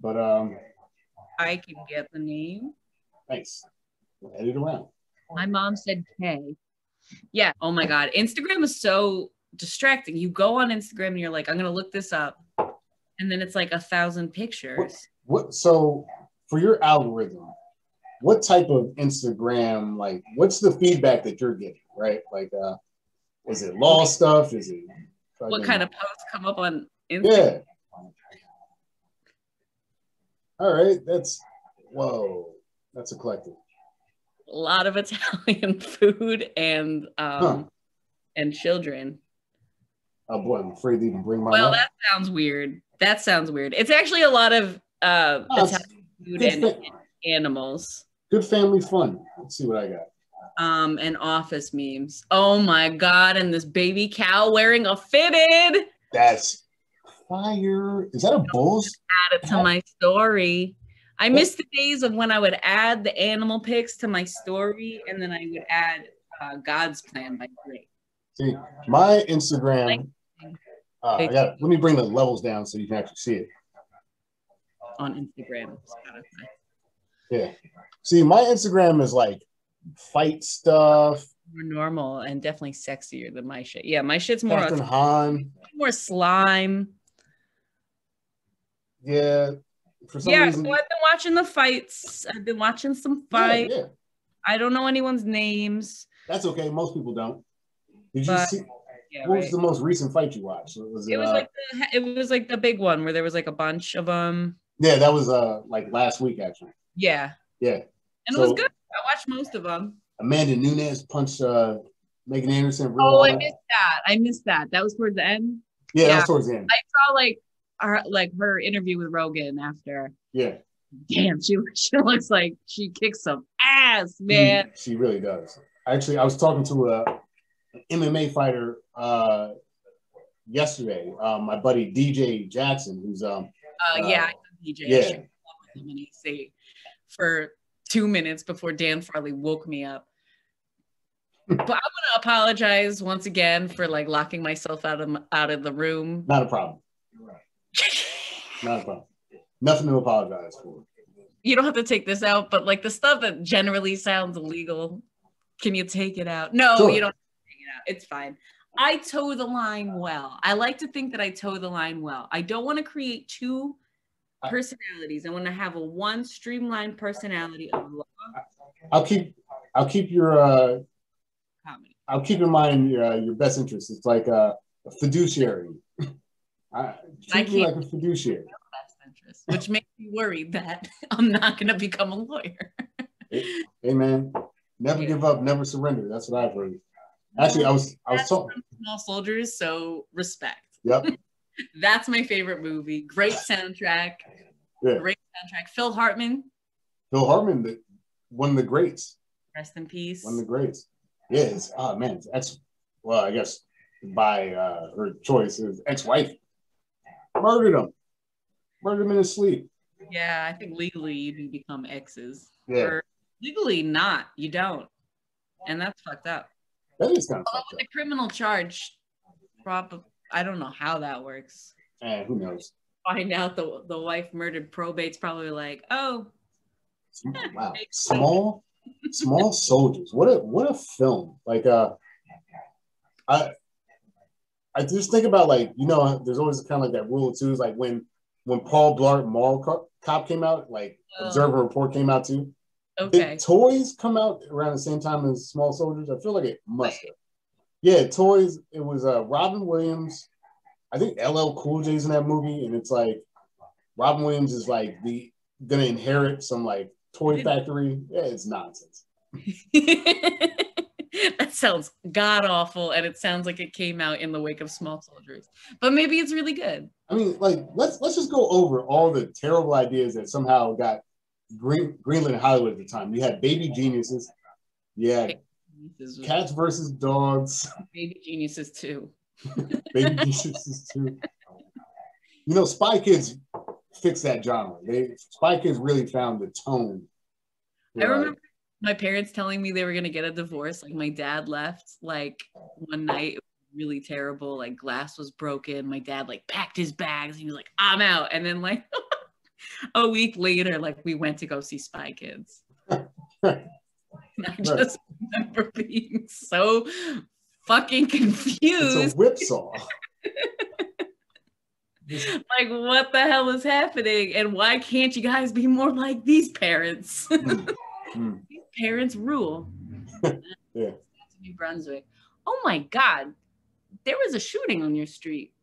but I can get the name. Thanks. We'll edit around. My mom said K. Yeah. Oh my God. Instagram is so distracting. You go on Instagram and you're like, I'm gonna look this up, and then it's like 1,000 pictures. So for your algorithm, what type of Instagram, like, what's the feedback that you're getting, right? Like, is it law stuff? Is it what kind of posts come up on Instagram? Yeah. All right, that's eclectic. A lot of Italian food and children. Oh boy, I'm afraid to even bring my. Well, that sounds weird. It's actually a lot of Italian food and animals. Good family fun. Let's see what I got. And office memes. Oh my God! And this baby cow wearing a fitted. That's fire. Is that a bull's? Add it to my story. I miss the days of when I would add the animal pics to my story, and then I would add God's Plan by Drake. See, my Instagram. Let me bring the levels down so you can actually see it. On Instagram. Yeah. See, my Instagram is like fight stuff. More normal and definitely sexier than my shit. Yeah, my shit's more Catherine Hahn. More slime. Yeah. For some reason. So I've been watching the fights. I've been watching some fights. Yeah. I don't know anyone's names. That's okay. Most people don't. Did you see? Yeah, what was the most recent fight you watched? It was like the big one where there was like a bunch of them. Yeah, that was like last week actually. Yeah. Yeah. And it was good. I watched most of them. Amanda Nunes punched Megan Anderson. I missed that. That was towards the end. Yeah, that was towards the end. I saw her interview with Rogan after. Yeah. Damn, she looks like she kicks some ass, man. She really does. Actually, I was talking to an MMA fighter yesterday. My buddy DJ Jackson, who's I know DJ. Yeah. And he say for 2 minutes before Dan Farley woke me up. But I'm gonna apologize once again for like locking myself out of the room. Not a problem. Not a problem. Nothing to apologize for. You don't have to take this out, but like the stuff that generally sounds illegal, can you take it out? No, sure. You don't have to take it out. It's fine. I toe the line well. I like to think that I toe the line well. I don't want to create two personalities. I want to have a one streamlined personality of law. I'll keep your comedy. I'll keep in mind your best interest. It's like a fiduciary. Treat me like a fiduciary. Best interest, which makes me worried that I'm not going to become a lawyer. Hey man, never give up, never surrender. That's what I've heard. Actually, I was talking Small Soldiers, so respect. Yep. That's my favorite movie. Great soundtrack. Yeah. Great soundtrack. Phil Hartman, one of the greats. Rest in peace. One of the greats. Yeah. I guess by her choice, his ex-wife murdered him in his sleep. Yeah, I think legally you can become exes. Yeah. Or legally not, you don't. And that's fucked up. That is kind of fucked up. The criminal charge, I don't know how that works. Who knows? Find out the wife murdered probate's probably like, oh. Wow. Small Soldiers. What a film. Like I just think about there's always kind of like that rule of twos, like when Paul Blart Mall Cop came out, like Observer Report came out too. Okay. Did Toys come out around the same time as Small Soldiers? I feel like it must have. Yeah, Toys. It was Robin Williams, I think LL Cool J's in that movie, and it's like Robin Williams is like gonna inherit some like toy factory. Yeah, it's nonsense. That sounds god awful, and it sounds like it came out in the wake of Small Soldiers. But maybe it's really good. I mean, like let's just go over all the terrible ideas that somehow got greenlit in Hollywood at the time. You had Baby Geniuses, yeah, Cats versus Dogs, Baby Geniuses too. Baby Geniuses too. You know, Spy Kids fixed that genre. Spy Kids really found the tone. I remember my parents telling me they were gonna get a divorce. Like my dad left like one night. It was really terrible. Like glass was broken. My dad like packed his bags. He was like, "I'm out." And then like a week later, like we went to go see Spy Kids. And I just remember being so fucking confused. It's a whipsaw. Like, what the hell is happening? And why can't you guys be more like these parents? These parents rule. Yeah. New Brunswick. Oh my God. There was a shooting on your street.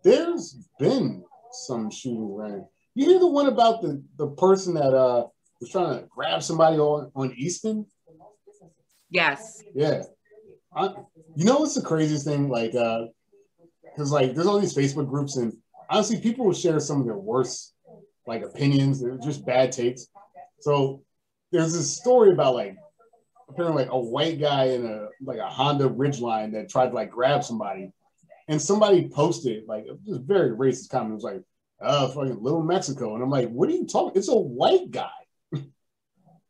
There's been some shootings around. You hear the one about the person that was trying to grab somebody on Easton? Yes. Yeah. You know what's the craziest thing? Like, because like there's all these Facebook groups, and honestly, people will share some of their worst like opinions. They're just bad takes. So there's this story about like apparently like a white guy in a Honda Ridgeline that tried to like grab somebody, and somebody posted like this very racist comment. It was like, fucking Little Mexico. And I'm like, what are you talking? It's a white guy.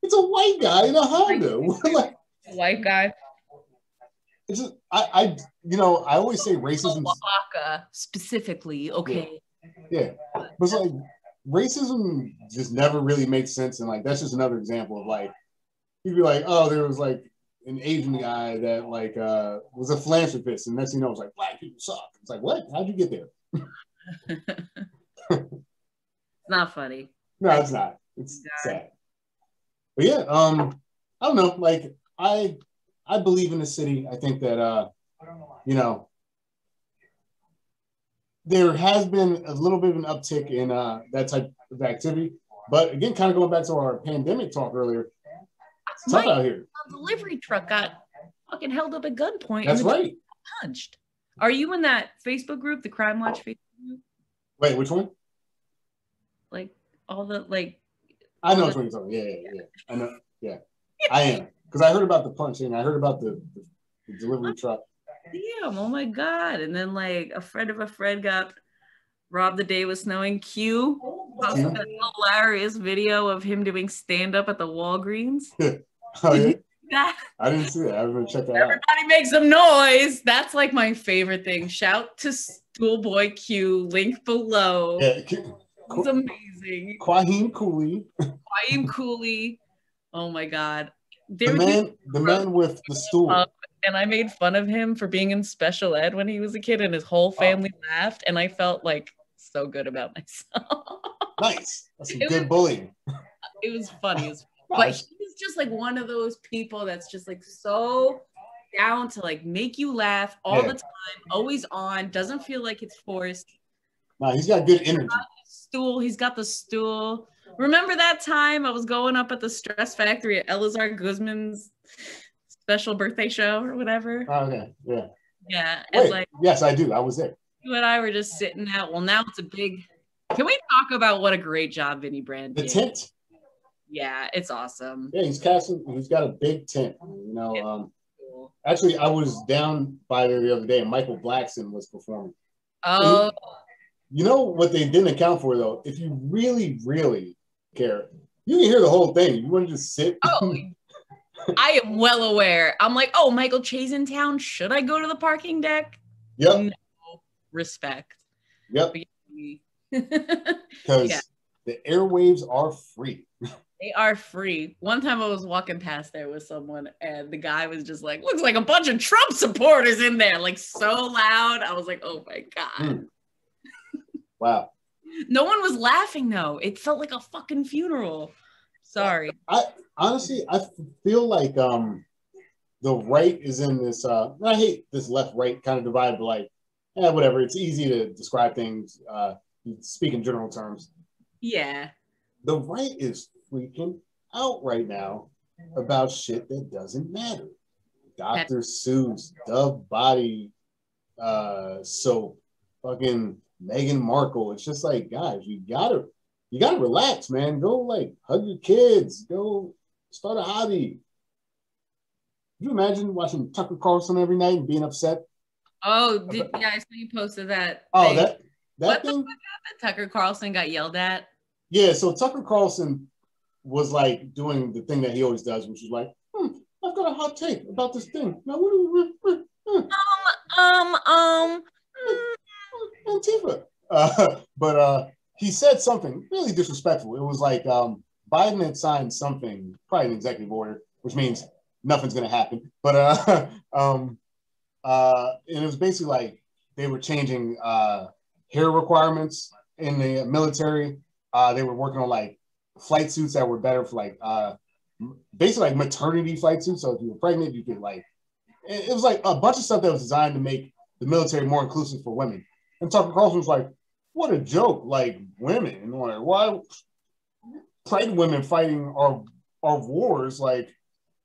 It's a white guy in a Honda. Like, white guy. It's just, I always say racism. Oaxaca specifically, okay. Yeah. But it's like racism just never really makes sense. And like, that's just another example of like, you'd be like, oh, there was like an Asian guy that like was a philanthropist. And next thing you know, it's like, black people suck. It's like, what? How'd you get there? It's not funny. No, it's not. It's sad. But yeah, I don't know. Like I believe in the city. I think that there has been a little bit of an uptick in that type of activity. But again, kind of going back to our pandemic talk earlier, it's tough out here. Delivery truck got fucking held up at gunpoint. That's right. Punched. Are you in that Facebook group, the Crime Watch Facebook group? Wait, which one? Like all the like. I know which one you're talking. Yeah. I know. Yeah, I am because I heard about the punching. I heard about the delivery truck. Damn! Oh my God! And then like a friend of a friend got robbed the day it was snowing. Q posted a hilarious video of him doing stand up at the Walgreens. Oh yeah. I didn't see that. I was gonna check that out. Everybody make some noise. That's like my favorite thing. Shout to Schoolboy Q. Link below. Yeah. It's amazing. Quahim Cooley. Quahim Cooley. Oh my God. The man with the stool. And I made fun of him for being in special ed when he was a kid, and his whole family laughed, and I felt like so good about myself. Nice. That's some good bullying. It was funny. But he's just like one of those people that's just like so down to like make you laugh all the time, always on, doesn't feel like it's forced. Nah, he's got good energy. He's got the stool. Remember that time I was going up at the Stress Factory at Elazar Guzman's special birthday show or whatever? Oh, okay, yeah. Yeah, and wait, like yes, I do. I was there. You and I were just sitting out. Well, now it's a big. Can we talk about what a great job Vinny Brand did? The tent. Yeah, it's awesome. Yeah, he's casting. He's got a big tent. You know, cool. Actually, I was down by there the other day, and Michael Blackson was performing. Oh. You know what they didn't account for though? If you really, really care, you can hear the whole thing. You want to just sit. Oh, I am well aware. I'm like, oh, Michael Che's in town. Should I go to the parking deck? Yep. No respect. Yep. Because the airwaves are free. They are free. One time I was walking past there with someone, and the guy was just like, looks like a bunch of Trump supporters in there, like so loud. I was like, oh my God. Wow. No one was laughing though. It felt like a fucking funeral. Sorry. I feel like the right is in this I hate this left right kind of divide, but like yeah, whatever. It's easy to describe things. Speak in general terms. Yeah. The right is freaking out right now about shit that doesn't matter. Dr. Seuss, Dove Body Soap, fucking Meghan Markle. It's just like, guys, you gotta relax, man. Go like hug your kids. Go start a hobby. Can you imagine watching Tucker Carlson every night and being upset? Oh, yeah, I saw you posted that. Oh, thing. that what thing? The fuck happened? Tucker Carlson got yelled at? Yeah, so Tucker Carlson was like doing the thing that he always does, which is like, I've got a hot take about this thing. Now, what do we... Antifa. But he said something really disrespectful. It was like Biden had signed something, probably an executive order, which means nothing's going to happen. But and it was basically like they were changing hair requirements in the military. They were working on like flight suits that were better for like basically like maternity flight suits. So if you were pregnant, you could like, it was like a bunch of stuff that was designed to make the military more inclusive for women. And Tucker Carlson was like, what a joke. Like women, like why pregnant women fighting our wars? Like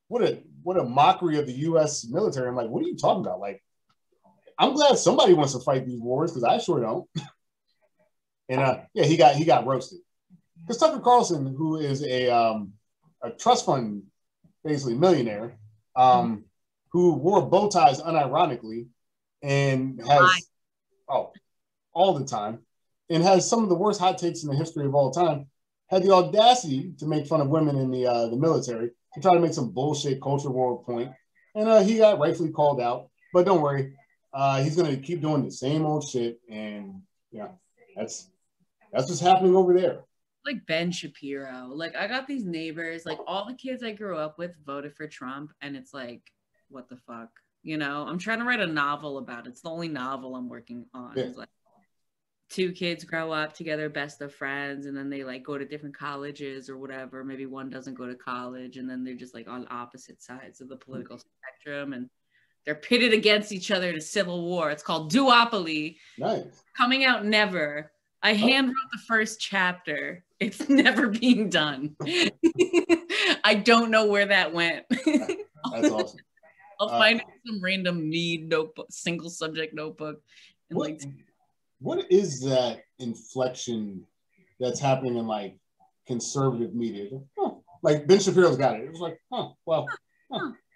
what a mockery of the US military. I'm like, what are you talking about? Like, I'm glad somebody wants to fight these wars because I sure don't. And yeah, he got roasted. Because Tucker Carlson, who is a trust fund, basically millionaire, who wore bow ties unironically and has, all the time, and has some of the worst hot takes in the history of all time, had the audacity to make fun of women in the military to try to make some bullshit culture war point. And he got rightfully called out. But don't worry, he's going to keep doing the same old shit. And yeah, that's what's happening over there. Like Ben Shapiro. Like I got these neighbors, like all the kids I grew up with voted for Trump, and it's like, what the fuck? You know, I'm trying to write a novel about it. It's the only novel I'm working on. Yeah. It's like two kids grow up together, best of friends, and then they like go to different colleges or whatever. Maybe one doesn't go to college, and then they're just like on opposite sides of the political spectrum, and they're pitted against each other to civil war. It's called Duopoly. Nice. Coming out never. I hand wrote the first chapter. It's never being done. I don't know where that went. That's awesome. I'll find some random Mead notebook, single subject notebook. And what is that inflection that's happening in like conservative media? Like Ben Shapiro's got it. It was like, well.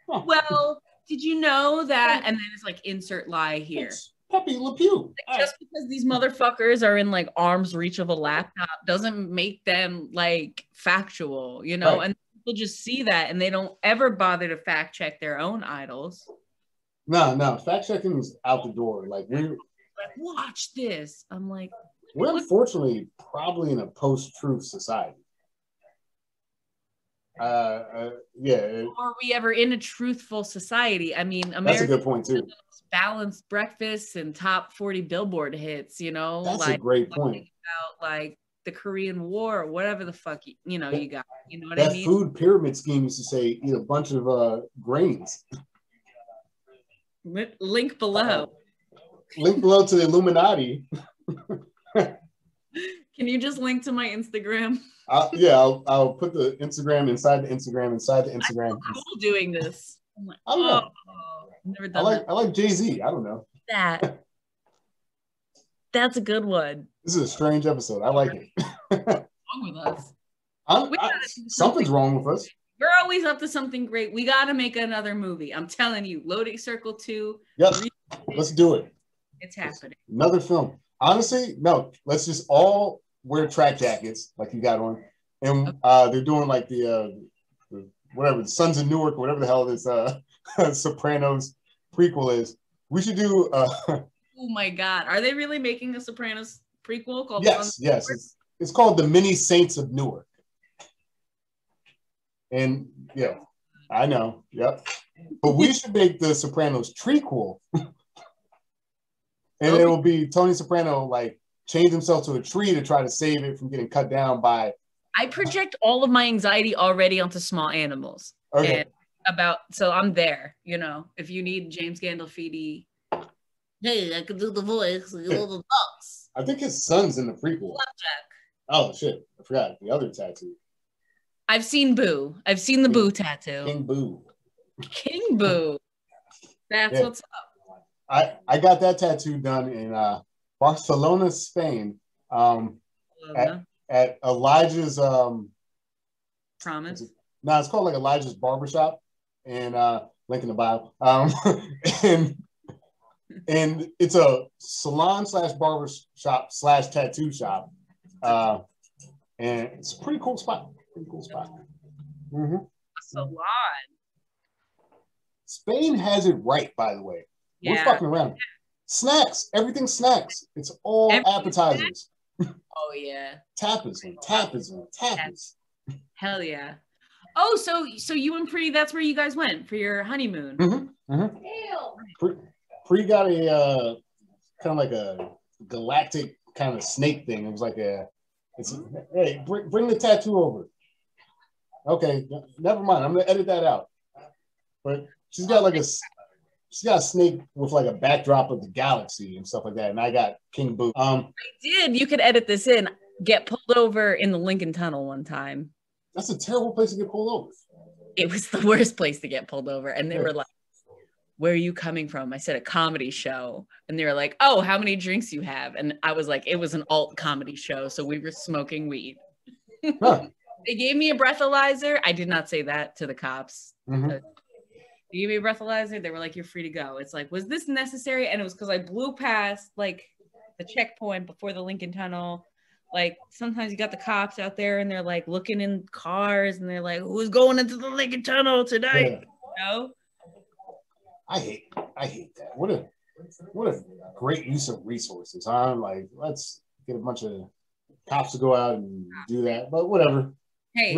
Well, did you know that? And then it's like insert lie here. It's Pepe Le Pew. Like, just because these motherfuckers are in like arm's reach of a laptop doesn't make them like factual, you know? Right. And people just see that and they don't ever bother to fact check their own idols. No, fact checking is out the door. Like we're like, watch this. I'm like, we're unfortunately probably in a post-truth society. Yeah. Are we ever in a truthful society? I mean, America, that's a good point too. Balanced breakfasts and top 40 Billboard hits, you know. That's like, a great point. About like the Korean War or whatever the fuck you know you got. You know what I mean? That food pyramid scheme used to say eat a bunch of grains. Link below. Link below to the Illuminati. Can you just link to my Instagram? Yeah, I'll put the Instagram inside the Instagram inside the Instagram. I'm cool doing this. I'm like, I don't know. Never done I like Jay-Z. I don't know. That's a good one. This is a strange episode. I like it. What's wrong with us? Something's wrong with us. We're always up to something great. We got to make another movie. I'm telling you, Loading Circle 2. Yep. Let's do it. It's happening. Another film. Honestly, no. Let's just all wear track jackets like you got on. And they're doing like the whatever, the Sons of Newark, whatever the hell this Sopranos prequel is. We should do oh my God. Are they really making a Sopranos prequel called Yes. It's called The Many Saints of Newark. And yeah, I know. Yep. But we should make the Sopranos trequel. And it will be Tony Soprano like chained himself to a tree to try to save it from getting cut down by. I project all of my anxiety already onto small animals. Okay. So I'm there, you know, if you need James Gandolfini, Hey, I can do the voice. You know the box. I think his son's in the prequel. Flapjack. Oh shit! I forgot the other tattoo. I've seen Boo. I've seen the Boo tattoo. King Boo. King Boo. That's what's up. I got that tattoo done in Barcelona, Spain. At Elijah's Promise. No, it's called like Elijah's Barbershop, and link in the bio. And it's a salon / barbershop / tattoo shop, and it's a pretty cool spot. Mm-hmm. A salon. Spain has it right, by the way. Yeah. We're fucking around. Snacks, everything snacks. It's all appetizers. Oh yeah. Tapas. Hell yeah. Oh, so you and Pri, that's where you guys went for your honeymoon. Mm-hmm. Mm-hmm. Pri got a kind of like a galactic kind of snake thing. It was like hey, bring the tattoo over. Okay, never mind. I'm gonna edit that out. But she's got a snake with like a backdrop of the galaxy and stuff like that. And I got King Boo. I did. You could edit this in. Get pulled over in the Lincoln Tunnel one time. That's a terrible place to get pulled over. It was the worst place to get pulled over. And they were like, where are you coming from? I said, a comedy show. And they were like, oh, how many drinks you have? And I was like, it was an alt comedy show. So we were smoking weed. Huh. They gave me a breathalyzer. I did not say that to the cops. Mm-hmm. They gave me a breathalyzer. They were like, you're free to go. It's like, was this necessary? And it was because I blew past like the checkpoint before the Lincoln Tunnel. Like sometimes you got the cops out there and they're like looking in cars and they're like, who's going into the Lincoln Tunnel tonight? Yeah. You know? I hate that. What a great use of resources, huh? Like, let's get a bunch of cops to go out and do that, but whatever. Hey,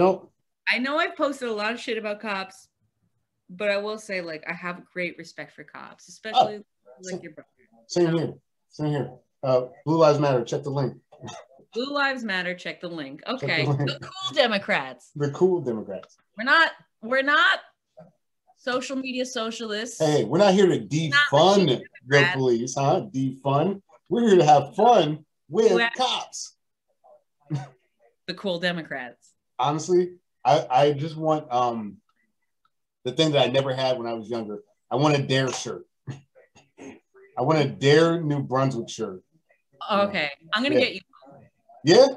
I know I've posted a lot of shit about cops, but I will say, like, I have great respect for cops, especially like your brother. Same here. Blue Lives Matter. Check the link. Blue Lives Matter. Check the link. Okay, the cool Democrats. The cool Democrats. We're not social media socialists. Hey, we're not here to defund the police, huh? Defund. We're here to have fun with cops. The cool Democrats. Honestly, I just want the thing that I never had when I was younger. I want a Dare shirt. I want a Dare New Brunswick shirt. Okay, I'm gonna get you. Yeah?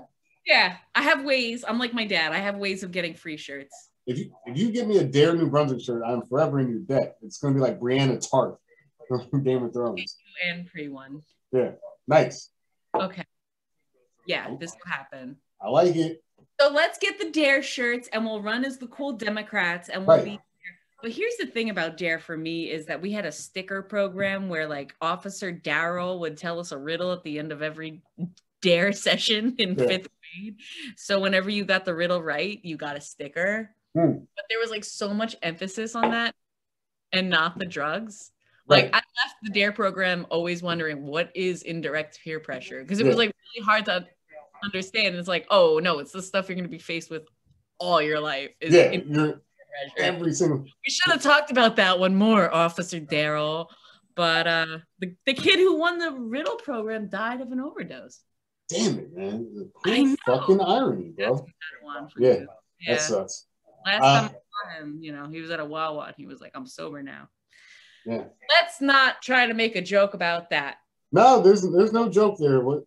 Yeah, I have ways. I'm like my dad. I have ways of getting free shirts. If you give me a Dare New Brunswick shirt, I'm forever in your debt. It's gonna be like Brianna Tarth from Game of Thrones. And free one. Yeah, nice. Okay. Yeah, this will happen. I like it. So let's get the Dare shirts and we'll run as the cool Democrats and we'll be there. But here's the thing about Dare for me is that we had a sticker program where like Officer Daryl would tell us a riddle at the end of every Dare session in 5th grade. So whenever you got the riddle right, you got a sticker. But there was like so much emphasis on that and not the drugs. Like I left the Dare program always wondering what is indirect peer pressure because it was like really hard to understand. It's like, oh no, it's the stuff you're going to be faced with all your life. Every single. We should have talked about that one more, Officer Daryl. But the kid who won the riddle program died of an overdose. Damn it, man! Fucking irony, bro. That sucks. Last time I saw him, he was at a Wawa and he was like, "I'm sober now." Yeah. Let's not try to make a joke about that. No, there's no joke there. But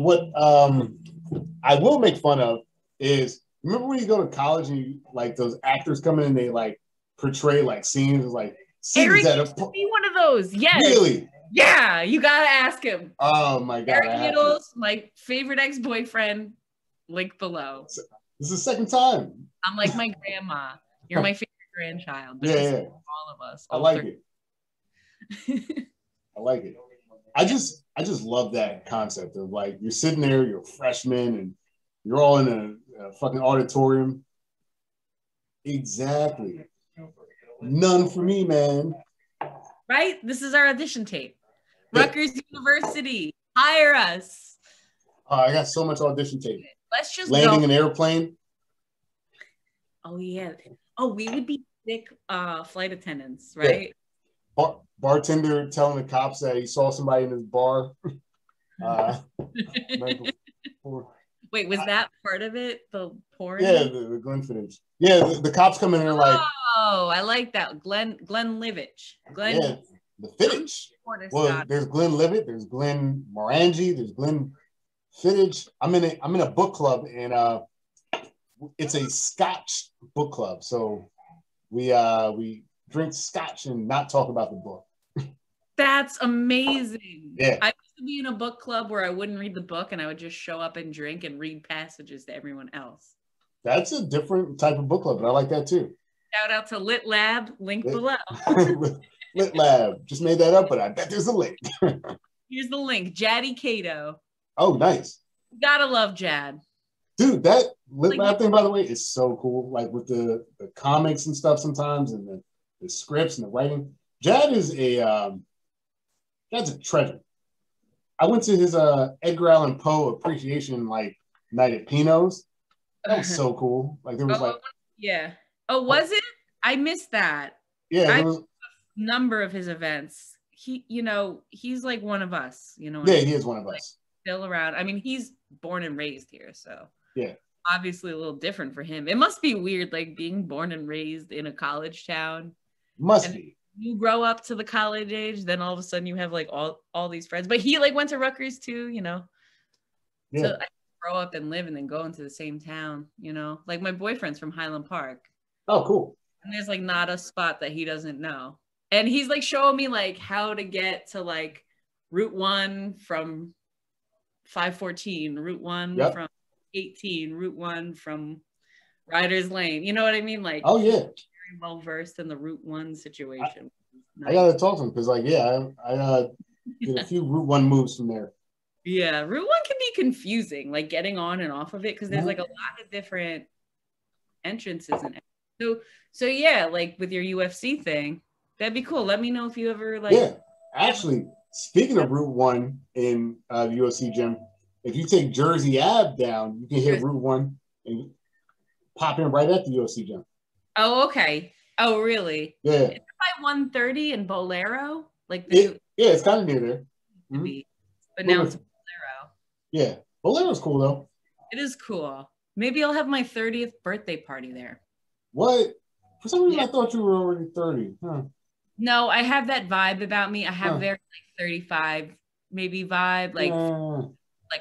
what I will make fun of is remember when you go to college and you like those actors come in and they like portray like scenes like Eric used to be one of those. Yes. Really? Yeah, you gotta ask him. Oh my god. Eric Littles, my favorite ex-boyfriend. Link below. This is the second time. I'm like my grandma. You're my favorite grandchild. Yeah. All of us. I like it. I like it. I just love that concept of like you're sitting there, you're a freshman, and you're all in a fucking auditorium. Exactly. None for me, man. Right? This is our audition tape. Rutgers University, hire us. I got so much audition tape. Let's just landing an airplane. Oh yeah. Oh, we would be sick flight attendants, right? Yeah. bartender telling the cops that he saw somebody in his bar. Wait, was that part of it? The porn? Yeah, the Glenn footage. Yeah, the cops come in and like, oh, I like that. Glenn Livich. Yeah, the footage. Well, there's Glenn Livett, there's Glenn Morangi, there's Glenn Fittich. I'm in a book club, and it's a Scotch book club. So we drink Scotch and not talk about the book. That's amazing. Yeah. I used to be in a book club where I wouldn't read the book and I would just show up and drink and read passages to everyone else. That's a different type of book club, but I like that too. Shout out to Lit Lab, link below. Lit Lab. Just made that up, but I bet there's a link. Here's the link. Jaddy Cato. Oh, nice. Gotta love Jad. Dude, that Lit Lab thing, by the way, is so cool. Like with the comics and stuff sometimes, and the scripts and the writing. Jad is that's a treasure. I went to his Edgar Allan Poe appreciation like night at Pino's. That was so cool. Like there was yeah. Oh, was it? I missed that. Yeah, I was a number of his events. He's like one of us. He is one of us. Still around. I mean, he's born and raised here, so yeah. Obviously, a little different for him. It must be weird, like being born and raised in a college town. Must be. You grow up to the college age, then all of a sudden you have like all these friends. But he like went to Rutgers too, Yeah. So I grow up and live and then go into the same town, Like my boyfriend's from Highland Park. Oh, cool. And there's like not a spot that he doesn't know. And he's like showing me like how to get to like Route 1 from 514, Route 1 from 18, Route 1 from Riders Lane. You know what I mean? Like, oh yeah. Well versed in the Route 1 situation. I gotta talk to him because, like, I did a few Route 1 moves from there. Yeah, Route 1 can be confusing, like getting on and off of it because there's like a lot of different entrances in it. So yeah, like with your UFC thing, that'd be cool. Let me know if you ever like. Yeah, actually, speaking of Route 1 in the UFC gym, if you take Jersey Ave down, you can hit Route 1 and pop in right at the UFC gym. Oh, okay. Oh, really? Yeah. Is it by 130 in Bolero? Like it's kind of near there. Mm-hmm. But now it's Bolero. Yeah. Bolero's cool, though. It is cool. Maybe I'll have my 30th birthday party there. What? For some reason, I thought you were already 30. Huh. No, I have that vibe about me. I have very like 35 maybe vibe, like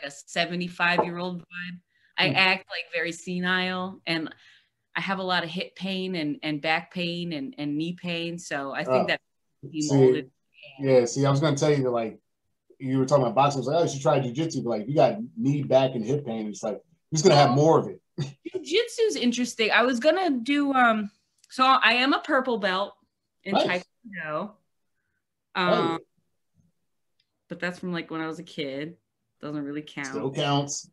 a 75-year-old vibe. I act like very senile, and I have a lot of hip pain and back pain and knee pain. So I think that molded. Yeah, see, I was going to tell you that, like, you were talking about boxing. I was like, oh, you should try jiu-jitsu. But, like, you got knee, back, and hip pain. It's like, you're just going to have more of it. Jiu-jitsu is interesting. I was going to do, so I am a purple belt in Taekwondo. But that's from, like, when I was a kid. Doesn't really count. Still counts.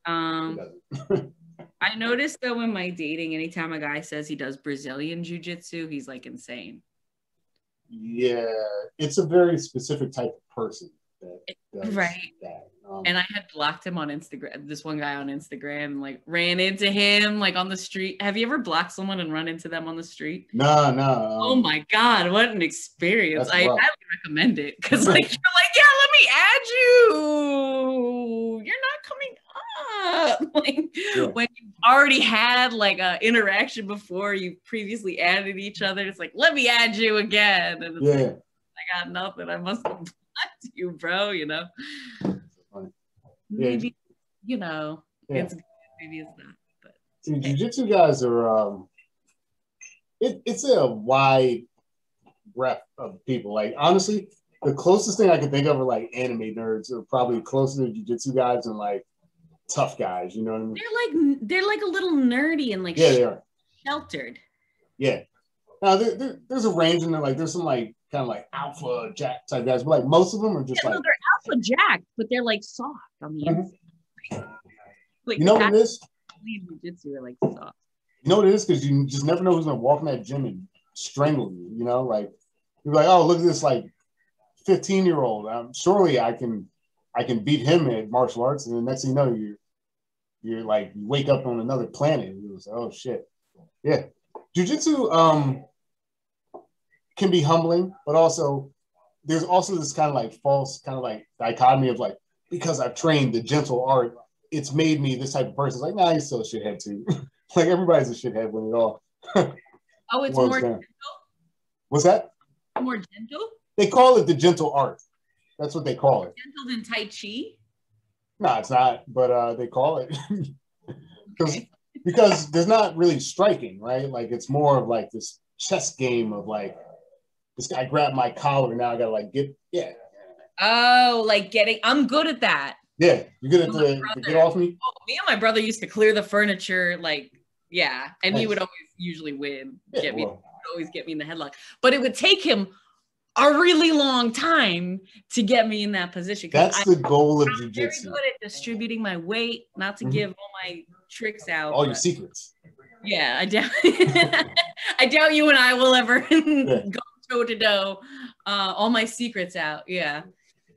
I noticed though in my dating, anytime a guy says he does Brazilian jiu-jitsu, he's like insane. Yeah, it's a very specific type of person that does that. And I had blocked him on Instagram, this one guy on Instagram, like ran into him like on the street. Have you ever blocked someone and run into them on the street? No. Oh my God, what an experience. I highly recommend it because like you're like, yeah, let me add you. You're not coming up. Like when you've already had like an interaction before, you previously added each other. It's like, let me add you again. And it's like, I got nothing. I must have blocked you, bro, Maybe, it's good. Maybe it's not. But see, jiu-jitsu guys are it's a wide breadth of people. Like honestly, the closest thing I can think of are like anime nerds are probably closer to jiu-jitsu guys and like tough guys, you know what I mean? They're like a little nerdy and like they are sheltered. Yeah. Now there's a range in there, like there's some like kind of like alpha jack type guys, but like most of them are just like they're alpha jack, but they're like soft on the inside. Like, you know what it is? Jiu-jitsu are like soft. You know what it is? Because you just never know who's gonna walk in that gym and strangle you. Like you're like, oh, look at this like 15-year-old. Surely I can beat him at martial arts, and the next thing you know, you're like you wake up on another planet. And you're like, oh shit, yeah. Jiu-jitsu can be humbling, but also there's also this kind of like false kind of like dichotomy of like, because I've trained the gentle art, it's made me this type of person. It's like, nah, he's still a shithead too. Like everybody's a shithead when it all. Oh, it's more gentle? What's that? More gentle? They call it the gentle art. That's what they call it. Gentle than Tai Chi? No, it's not, but they call it. Because there's not really striking, right? Like it's more of like this chess game of like, this guy grabbed my collar, now I gotta like get, yeah. Oh, like I'm good at that. Yeah, you're good at the get off me? Oh, me and my brother used to clear the furniture, like, yeah. And nice. He would always usually win, always get me in the headlock. But it would take him a really long time to get me in that position. That's the goal of jiu-jitsu. I'm very good at distributing my weight, not to give all my tricks out. All your secrets. Yeah, I doubt I doubt you and I will ever go toe to toe, all my secrets out. Yeah.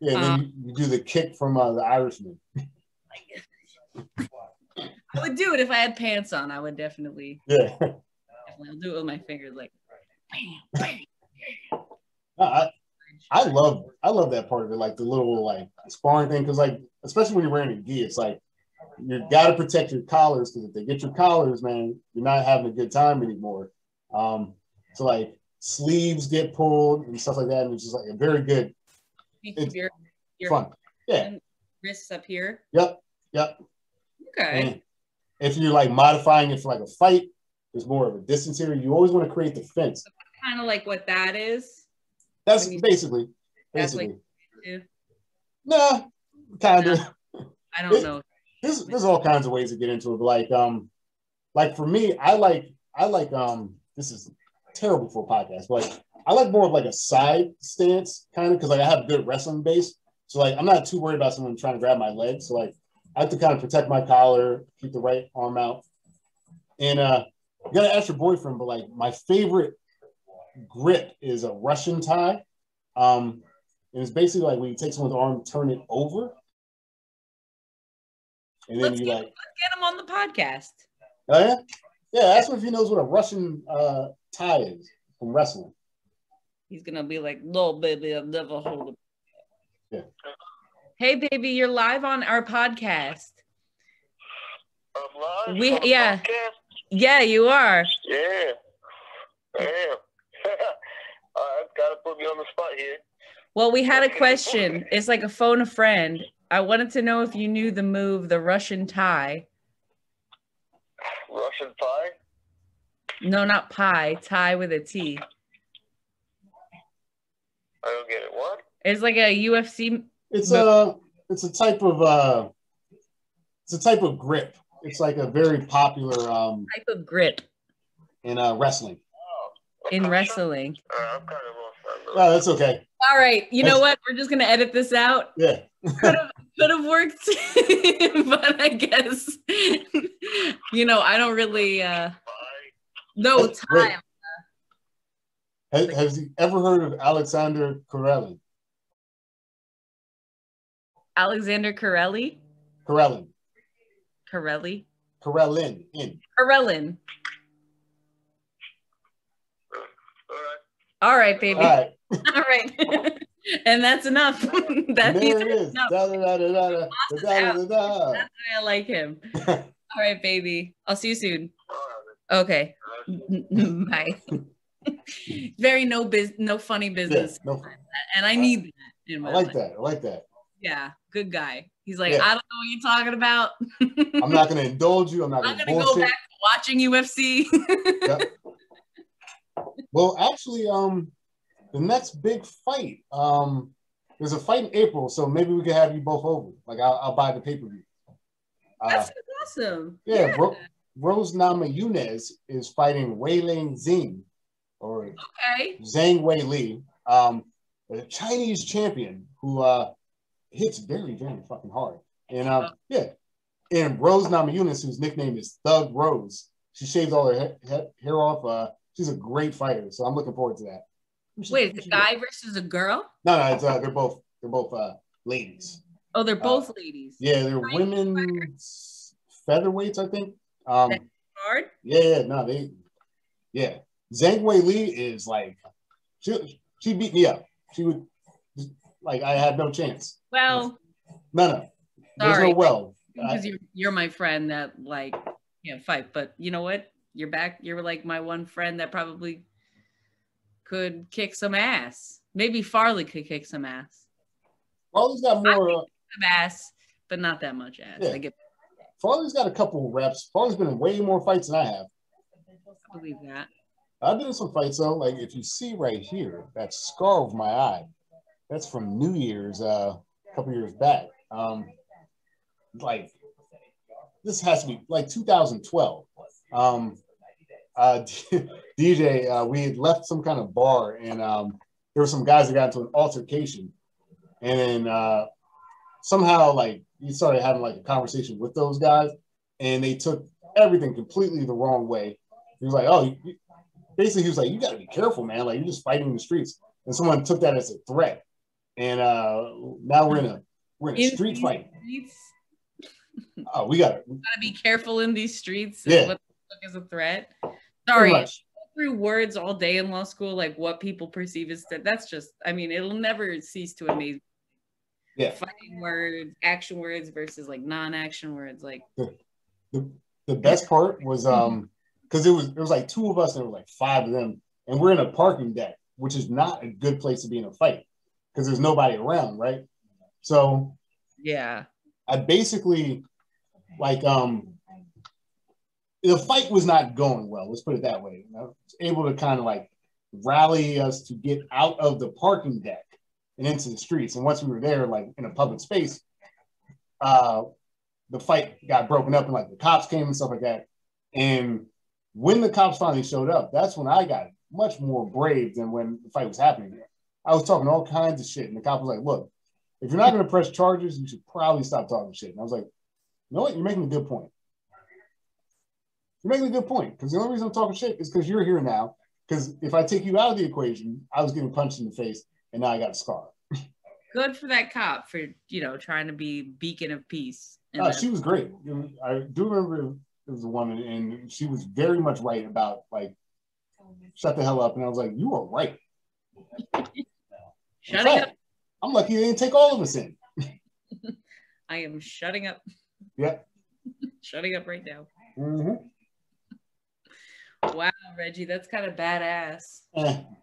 Yeah, and then you do the kick from the Irishman. I would do it if I had pants on. I would definitely. Yeah. I'll do it with my fingers, like, bam, bam. I love that part of it, like the little like sparring thing, because like especially when you're wearing a gi, it's like you got to protect your collars, because if they get your collars, man, you're not having a good time anymore. So like sleeves get pulled and stuff like that, and it's just like a very good. It's your fun. Yeah. Wrists up here. Yep. Okay. And if you're like modifying it for like a fight, there's more of a distance here. You always want to create the fence. Kind of like what that is. That's basically. Like, nah, kind of. I don't know. There's all kinds of ways to get into it. But like for me, I like this is terrible for a podcast, but like I like more of like a side stance kind of, because like I have good wrestling base. So like I'm not too worried about someone trying to grab my leg. So like I have to kind of protect my collar, keep the right arm out. And you gotta ask your boyfriend, but like my favorite grip is a Russian tie. And it's basically like when you take someone's arm, turn it over. And then let's get him on the podcast. Oh yeah? Yeah, ask him if he knows what a Russian tie is from wrestling. He's gonna be like, no, baby, I've never heard of it. Yeah. Hey, baby, you're live on our podcast. I'm live. Podcast? Yeah, you are. Yeah. Damn. Gotta put me on the spot here. Well, we had a question. It's like a phone a friend. I wanted to know if you knew the move, the Russian tie. Russian pie? No, not pie. Tie with a T. I don't get it. What? It's like a UFC. It's a type of grip. It's like a very popular type of grip in wrestling. In wrestling. I'm kind of lost. Oh, that's okay. All right. You know what? We're just gonna edit this out. Yeah. Could have worked, but I guess I don't really no time. Has he ever heard of Alexander Karelin? Alexander Karelin? Karelin. Karelin. Karelin. All right, baby. All right. And that's enough. There it is. Enough. That's why I like him. All right, baby. I'll see you soon. Okay. Bye. Very no funny business. Yeah, no. And I need that in my life. I like that. Yeah, good guy. He's like, I don't know what you're talking about. I'm not going to indulge you. I'm not going to go back to watching UFC. Yep. Well, actually, the next big fight, there's a fight in April, so maybe we could have you both over. Like, I'll buy the pay-per-view. That's awesome. Yeah. Rose Namajunas is fighting Weili Zhang, or Zhang Weili, a Chinese champion who hits very, very fucking hard. And and Rose Namajunas, whose nickname is Thug Rose, she shaves all her hair off. She's a great fighter, so I'm looking forward to that. Wait, it's a guy versus a girl? No, it's they're both ladies. Oh, they're both ladies. Yeah, they're women's featherweights, I think. That's hard? Yeah. Zhang Weili is like she beat me up. Like I had no chance. Well, No. There's sorry. no well. Because you're my friend that like can't fight, but you know what? You're back. You're like my one friend that probably could kick some ass. Maybe Farley could kick some ass. Farley's got more Some ass, but not that much ass. Yeah. I get. Farley's got a couple of reps. Farley's been in way more fights than I have. I believe that. I've been in some fights though. Like if you see right here, that scar over my eye, that's from New Year's a couple years back. Like this has to be like 2012. DJ, we had left some kind of bar and there were some guys that got into an altercation, and then somehow like he started having like a conversation with those guys, and they took everything completely the wrong way. He was like, "Oh," basically he was like, "You got to be careful, man. Like you're just fighting in the streets." And someone took that as a threat, and now we're in a street fight. Oh, we gotta be careful in these streets. Yeah. What the fuck is a threat? Sorry. Through words all day in law school, like what people perceive as that's just, I mean, it'll never cease to amaze me. Yeah. Fighting words, action words versus like non-action words. Like the best part was because there was like two of us and there were like five of them, and we're in a parking deck, which is not a good place to be in a fight because there's nobody around, right? So yeah, I basically like the fight was not going well. Let's put it that way. I was able to kind of like rally us to get out of the parking deck and into the streets. And once we were there, like in a public space, the fight got broken up and like the cops came and stuff like that. And when the cops finally showed up, that's when I got much more brave than when the fight was happening there. I was talking all kinds of shit. And the cop was like, "Look, if you're not going to press charges, you should probably stop talking shit." And I was like, "You know what? You're making a good point. You're making a good point. Because the only reason I'm talking shit is because you're here now. Because if I take you out of the equation, I was getting punched in the face and now I got a scar." Good for that cop for, you know, trying to be beacon of peace. She was great. I do remember it was a woman and she was very much right about like, shut the hell up. And I was like, "You are right." Shutting up. I'm lucky they didn't take all of us in. I am shutting up. Yep. Shutting up right now. Mm-hmm. Wow, Reggie, that's kind of badass.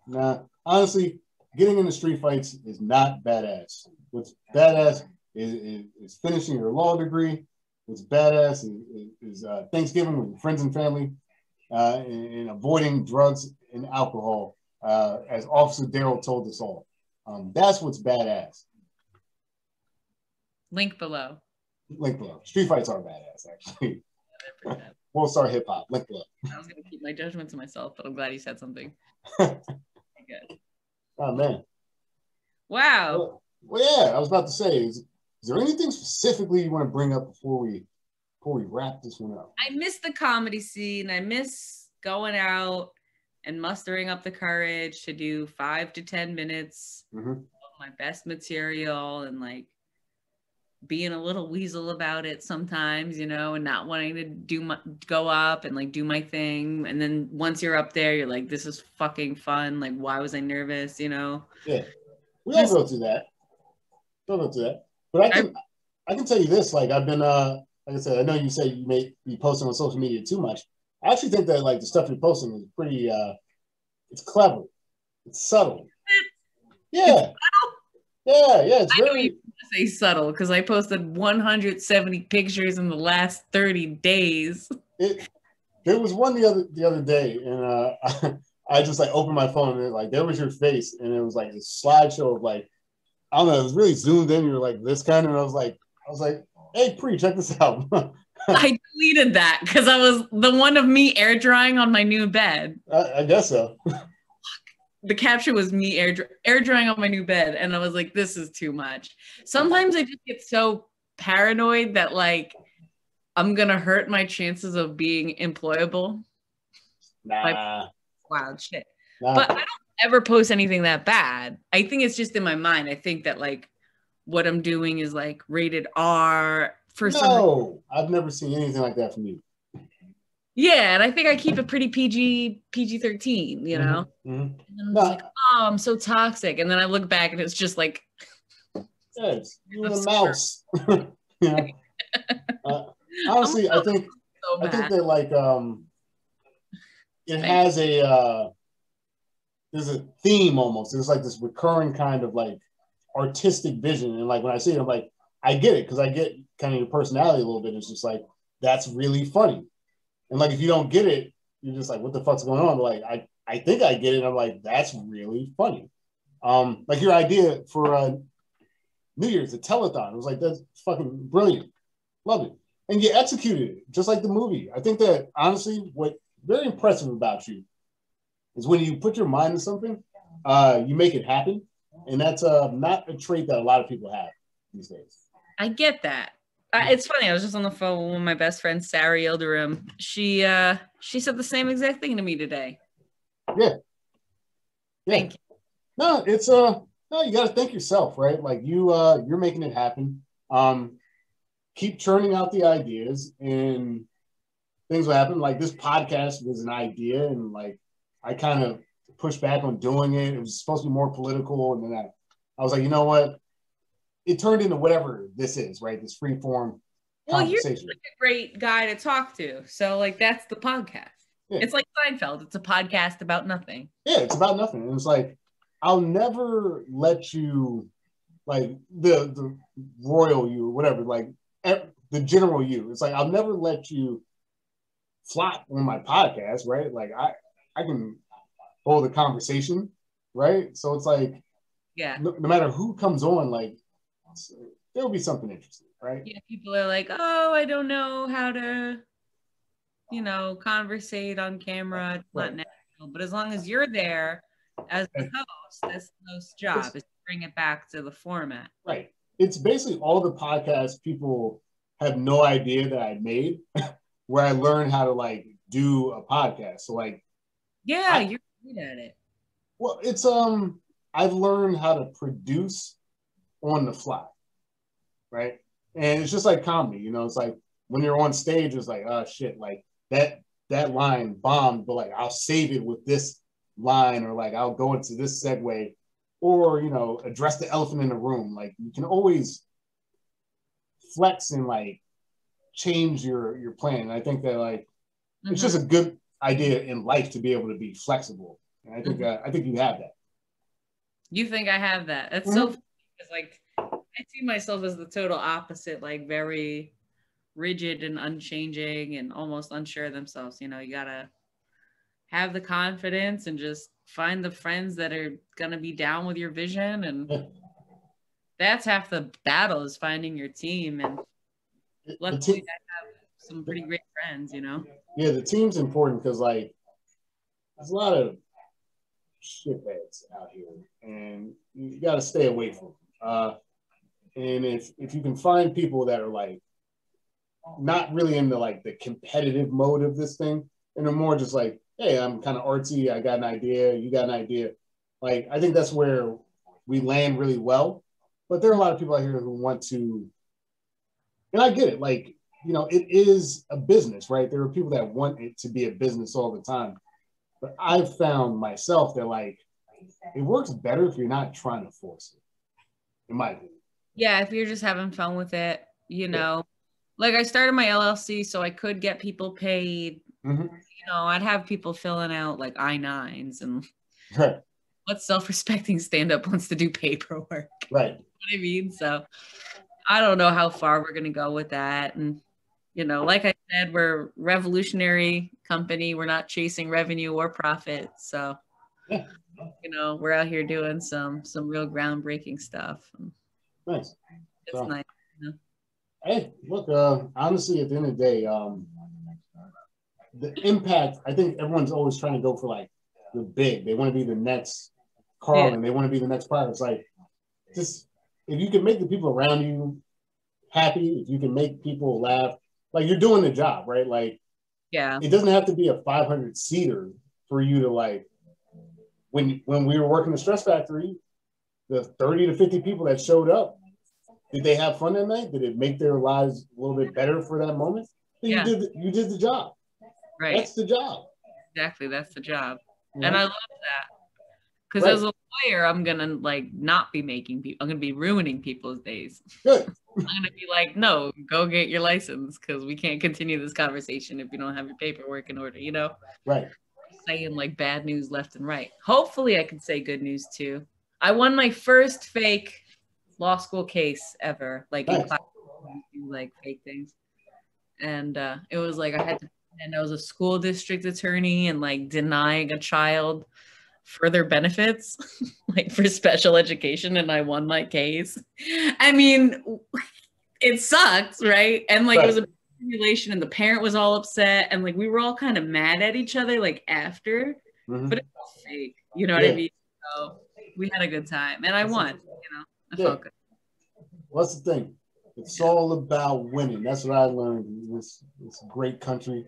Nah. Honestly, getting into street fights is not badass. What's badass is finishing your law degree. What's badass is Thanksgiving with your friends and family, and avoiding drugs and alcohol, as Officer Darrell told us all. That's what's badass. Link below. Link below. Street fights are badass, actually. World Star Hip Hop. Link below. I was going to keep my judgment to myself, but I'm glad you said something. Good. Oh, man. Wow. Well, yeah, I was about to say, is there anything specifically you want to bring up before we wrap this one up? I miss the comedy scene. I miss going out and mustering up the courage to do 5 to 10 minutes of my best material and like being a little weasel about it sometimes, you know, and not wanting to go up and like do my thing. And then once you're up there, you're like, this is fucking fun. Like, why was I nervous? You know? Yeah. We all go through that. But I can tell you this, like I've been, like I said, I know you say you may be posting on social media too much. I actually think that like the stuff you're posting is pretty, it's clever. It's subtle. Yeah. Yeah. It's very... say subtle because I posted 170 pictures in the last 30 days. There was one the other day, and I just like opened my phone and like there was your face, and it was like a slideshow of like, I don't know, it was really zoomed in. You're like this kind of, and I was like, "Hey, Pre, check this out." I deleted that because I was the one of me air drying on my new bed. I guess so. The caption was me air drying on my new bed, and I was like, this is too much. Sometimes I just get so paranoid that like I'm gonna hurt my chances of being employable. Nah. Wild shit. Nah. But I don't ever post anything that bad. I think it's just in my mind. I think that like what I'm doing is like rated R for some. No, I've never seen anything like that from you. Yeah, and I think I keep it pretty PG-13, you know? And I'm just like, oh, I'm so toxic. And then I look back and it's just like Yeah, it's you and a That's mouse. You know? Honestly, I think so I think bad. that like it has a there's a theme almost. There's like this recurring kind of like artistic vision. And like when I see it, I'm like, I get it because I get kind of your personality a little bit. It's just like that's really funny. And like if you don't get it, you're just like, what the fuck's going on? But like I think I get it. And I'm like, that's really funny. Like your idea for New Year's, the telethon. It was like that's fucking brilliant. Love it. And you executed it just like the movie. I think that honestly, what very impressive about you is when you put your mind to something, you make it happen. And that's not a trait that a lot of people have these days. I get that. It's funny. I was just on the phone with one of my best friends, Sarah Yildirim. She said the same exact thing to me today. Yeah. Thank you. No, it's no, you got to thank yourself, right? Like you're making it happen. Keep churning out the ideas, and things will happen. Like this podcast was an idea, and like I kind of pushed back on doing it. It was supposed to be more political, and then I was like, you know what? It turned into whatever this is, right? This free form conversation. You're like a great guy to talk to. So like that's the podcast. Yeah. It's like Seinfeld. It's a podcast about nothing. Yeah, it's about nothing. And it's like, I'll never let you, like the royal you, whatever, like the general you. It's like, I'll never let you flop on my podcast, right? Like I can hold a conversation, right? So it's like, yeah, no matter who comes on, like there'll be something interesting, right? Yeah, people are like, oh, I don't know how to, conversate on camera. It's not natural. But as long as you're there as the host, that's the host's job is to bring it back to the format. Right. It's basically all the podcasts people have no idea that I made where I learned how to like do a podcast. So like, yeah, you're good at it. Well, it's I've learned how to produce on the fly, right? And it's just like comedy, it's like when you're on stage, it's like, oh shit, like that line bombed, but like I'll save it with this line, or like I'll go into this segue, or address the elephant in the room. Like you can always flex and like change your plan. And I think that like it's just a good idea in life to be able to be flexible. And I think I think you have that. You think I have that? That's so funny because like I see myself as the total opposite, like very rigid and unchanging and almost unsure of themselves. You gotta have the confidence and just find the friends that are gonna be down with your vision, and that's half the battle is finding your team. And luckily I have some pretty great friends, Yeah, the team's important because like there's a lot of shitheads out here, and you got to stay away from them. And if you can find people that are like not really into like the competitive mode of this thing, and they're more just like, hey, I'm kind of artsy, I got an idea, you got an idea. Like I think that's where we land really well. But there are a lot of people out here who want to, and I get it, like, it is a business, right? There are people that want it to be a business all the time. But I've found myself that like it works better if you're not trying to force it, in my opinion. Yeah, if you're just having fun with it, Like I started my LLC so I could get people paid. I'd have people filling out like I-9s and what self-respecting stand-up wants to do paperwork. Right. You know what I mean? So I don't know how far we're gonna go with that. And like I said, we're a revolutionary company. We're not chasing revenue or profit. So, we're out here doing some real groundbreaking stuff. Nice. It's nice. Hey, look, honestly, at the end of the day, the impact, I think everyone's always trying to go for like the big. They want to be the next Carlin. They want to be the next product. It's like, just if you can make the people around you happy, if you can make people laugh, like you're doing the job, right? Like, yeah, it doesn't have to be a 500-seater for you to like. When we were working the Stress Factory, the 30 to 50 people that showed up, did they have fun that night? Did it make their lives a little bit better for that moment? Yeah. You did the job. Right. That's the job. Exactly. That's the job. Yeah. And I love that Because Right. as a lawyer, I'm gonna like not be making people. I'm gonna be ruining people's days. Good. I'm gonna be like, no, go get your license because we can't continue this conversation if you don't have your paperwork in order. You know, Right. saying like bad news left and right. Hopefully, I can say good news too. I won my first fake law school case ever, like in Nice. class, we do like fake things, and it was like I had to, and I was a school district attorney and like denying a child further benefits like for special education, and I won my case. I mean, it sucks, right? And like it was a simulation and the parent was all upset and like we were all kind of mad at each other like after, Mhm. but it was fake, you know what I mean? So we had a good time and I won, you know. I felt good. What's the thing? It's all about winning. That's what I learned in this great country.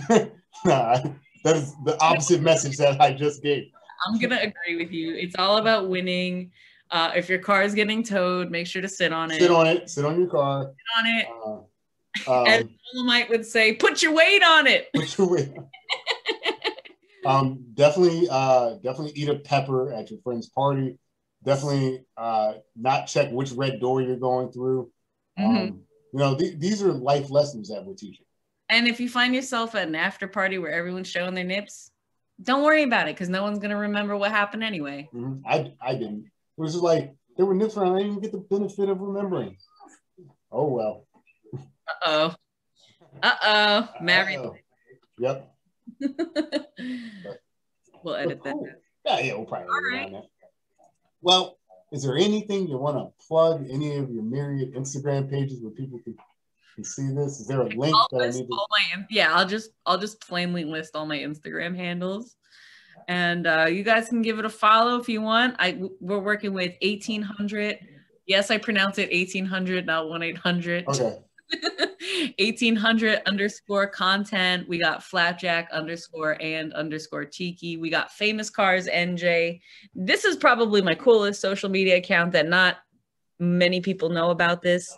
Nah, that is the opposite message that I just gave. I'm gonna agree with you. It's all about winning. If your car is getting towed, make sure to sit on it. Sit on it. Sit on your car. Sit on it. As Dolomite would say, put your weight on it. Put your weight. Definitely eat a pepper at your friend's party. Definitely not check which red door you're going through. You know, these are life lessons that we're teaching. And if you find yourself at an after party where everyone's showing their nips, don't worry about it because no one's gonna remember what happened anyway. I didn't. It was just like there were nips around. I didn't even get the benefit of remembering. Oh well. Married. Yep. We'll edit cool. that. Yeah, we'll probably edit on that. Well, is there anything you want to plug? Any of your myriad Instagram pages where people can see this? Is there a link that I need to? I'll just plainly list all my Instagram handles, and you guys can give it a follow if you want. We're working with 1800. Yes, I pronounce it 1800, not 1-800. Okay. 1800 _ content. We got flapjack _ tiki. We got famous cars NJ. This is probably my coolest social media account that not many people know about this.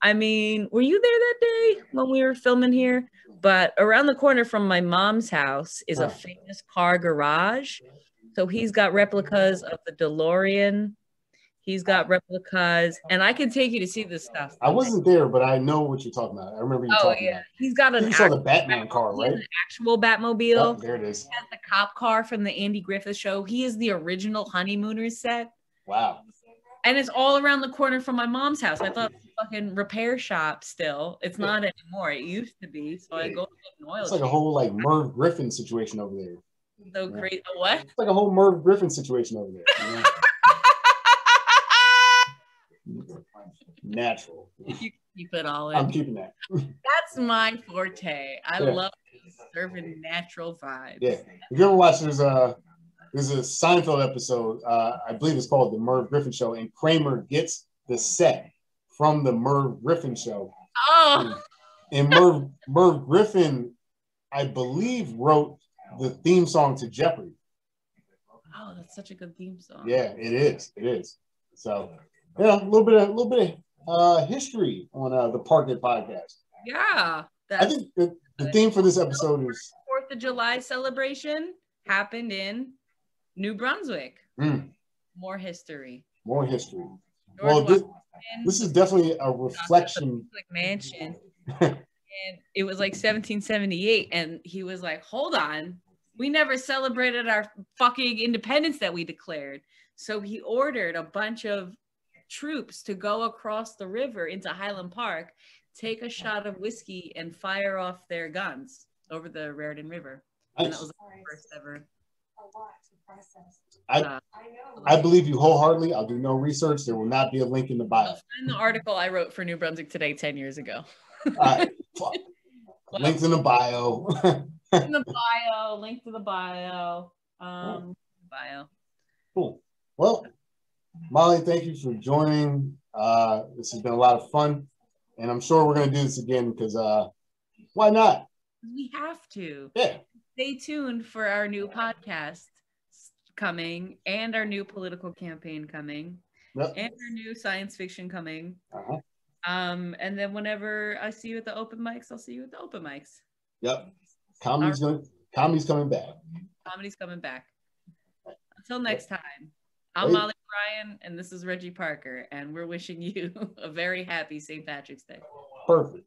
I mean, were you there that day when we were filming here? But around the corner from my mom's house is a famous car garage. So he's got replicas of the DeLorean. He's got replicas, and I can take you to see this stuff. I wasn't there, but I know what you're talking about. I remember you talking about. He's got an. You saw the Batman car, right? An actual Batmobile. Oh, there it is. He has the cop car from the Andy Griffith Show. He is the original Honeymooners set. Wow. And it's all around the corner from my mom's house. I thought it was a fucking repair shop still. It's not anymore. It used to be. So I go to get an oil. It's like a whole like Merv Griffin situation over there. So great. What? It's like a whole Merv Griffin situation over there. You know? Natural. You can keep it all in. I'm keeping that. That's my forte. I love serving natural vibes. Yeah. If you ever watch, there's a Seinfeld episode. I believe it's called The Merv Griffin Show, and Kramer gets the set from the Merv Griffin Show. Oh. And Merv Griffin, I believe, wrote the theme song to Jeopardy. Oh, that's such a good theme song. Yeah, it is. It is. So, yeah, a little bit of history on the Parknet podcast. Yeah, I think the theme for this episode is 4th of July celebration happened in New Brunswick. More history. More history. Well, this is definitely a reflection. Mansion. And it was like 1778, and he was like, "Hold on, we never celebrated our fucking independence that we declared." So he ordered a bunch of troops to go across the river into Highland Park, take a shot of whiskey, and fire off their guns over the Raritan River. Nice. And that was the first ever. I believe you wholeheartedly. I'll do no research. There will not be a link in the bio. In the article I wrote for New Brunswick Today 10 years ago. All right. Links in the bio. In the bio. Link to the bio. Bio. Cool. Well, Molly, thank you for joining. This has been a lot of fun, and I'm sure we're going to do this again because why not? We have to. Yeah. Stay tuned for our new podcast coming, and our new political campaign coming, and our new science fiction coming. And then whenever I see you at the open mics, I'll see you at the open mics. Yep. Comedy's coming back. Comedy's coming back. until next time, I'm Molly Bryan, and this is Reggie Parker, and we're wishing you a very happy St. Patrick's Day. Perfect.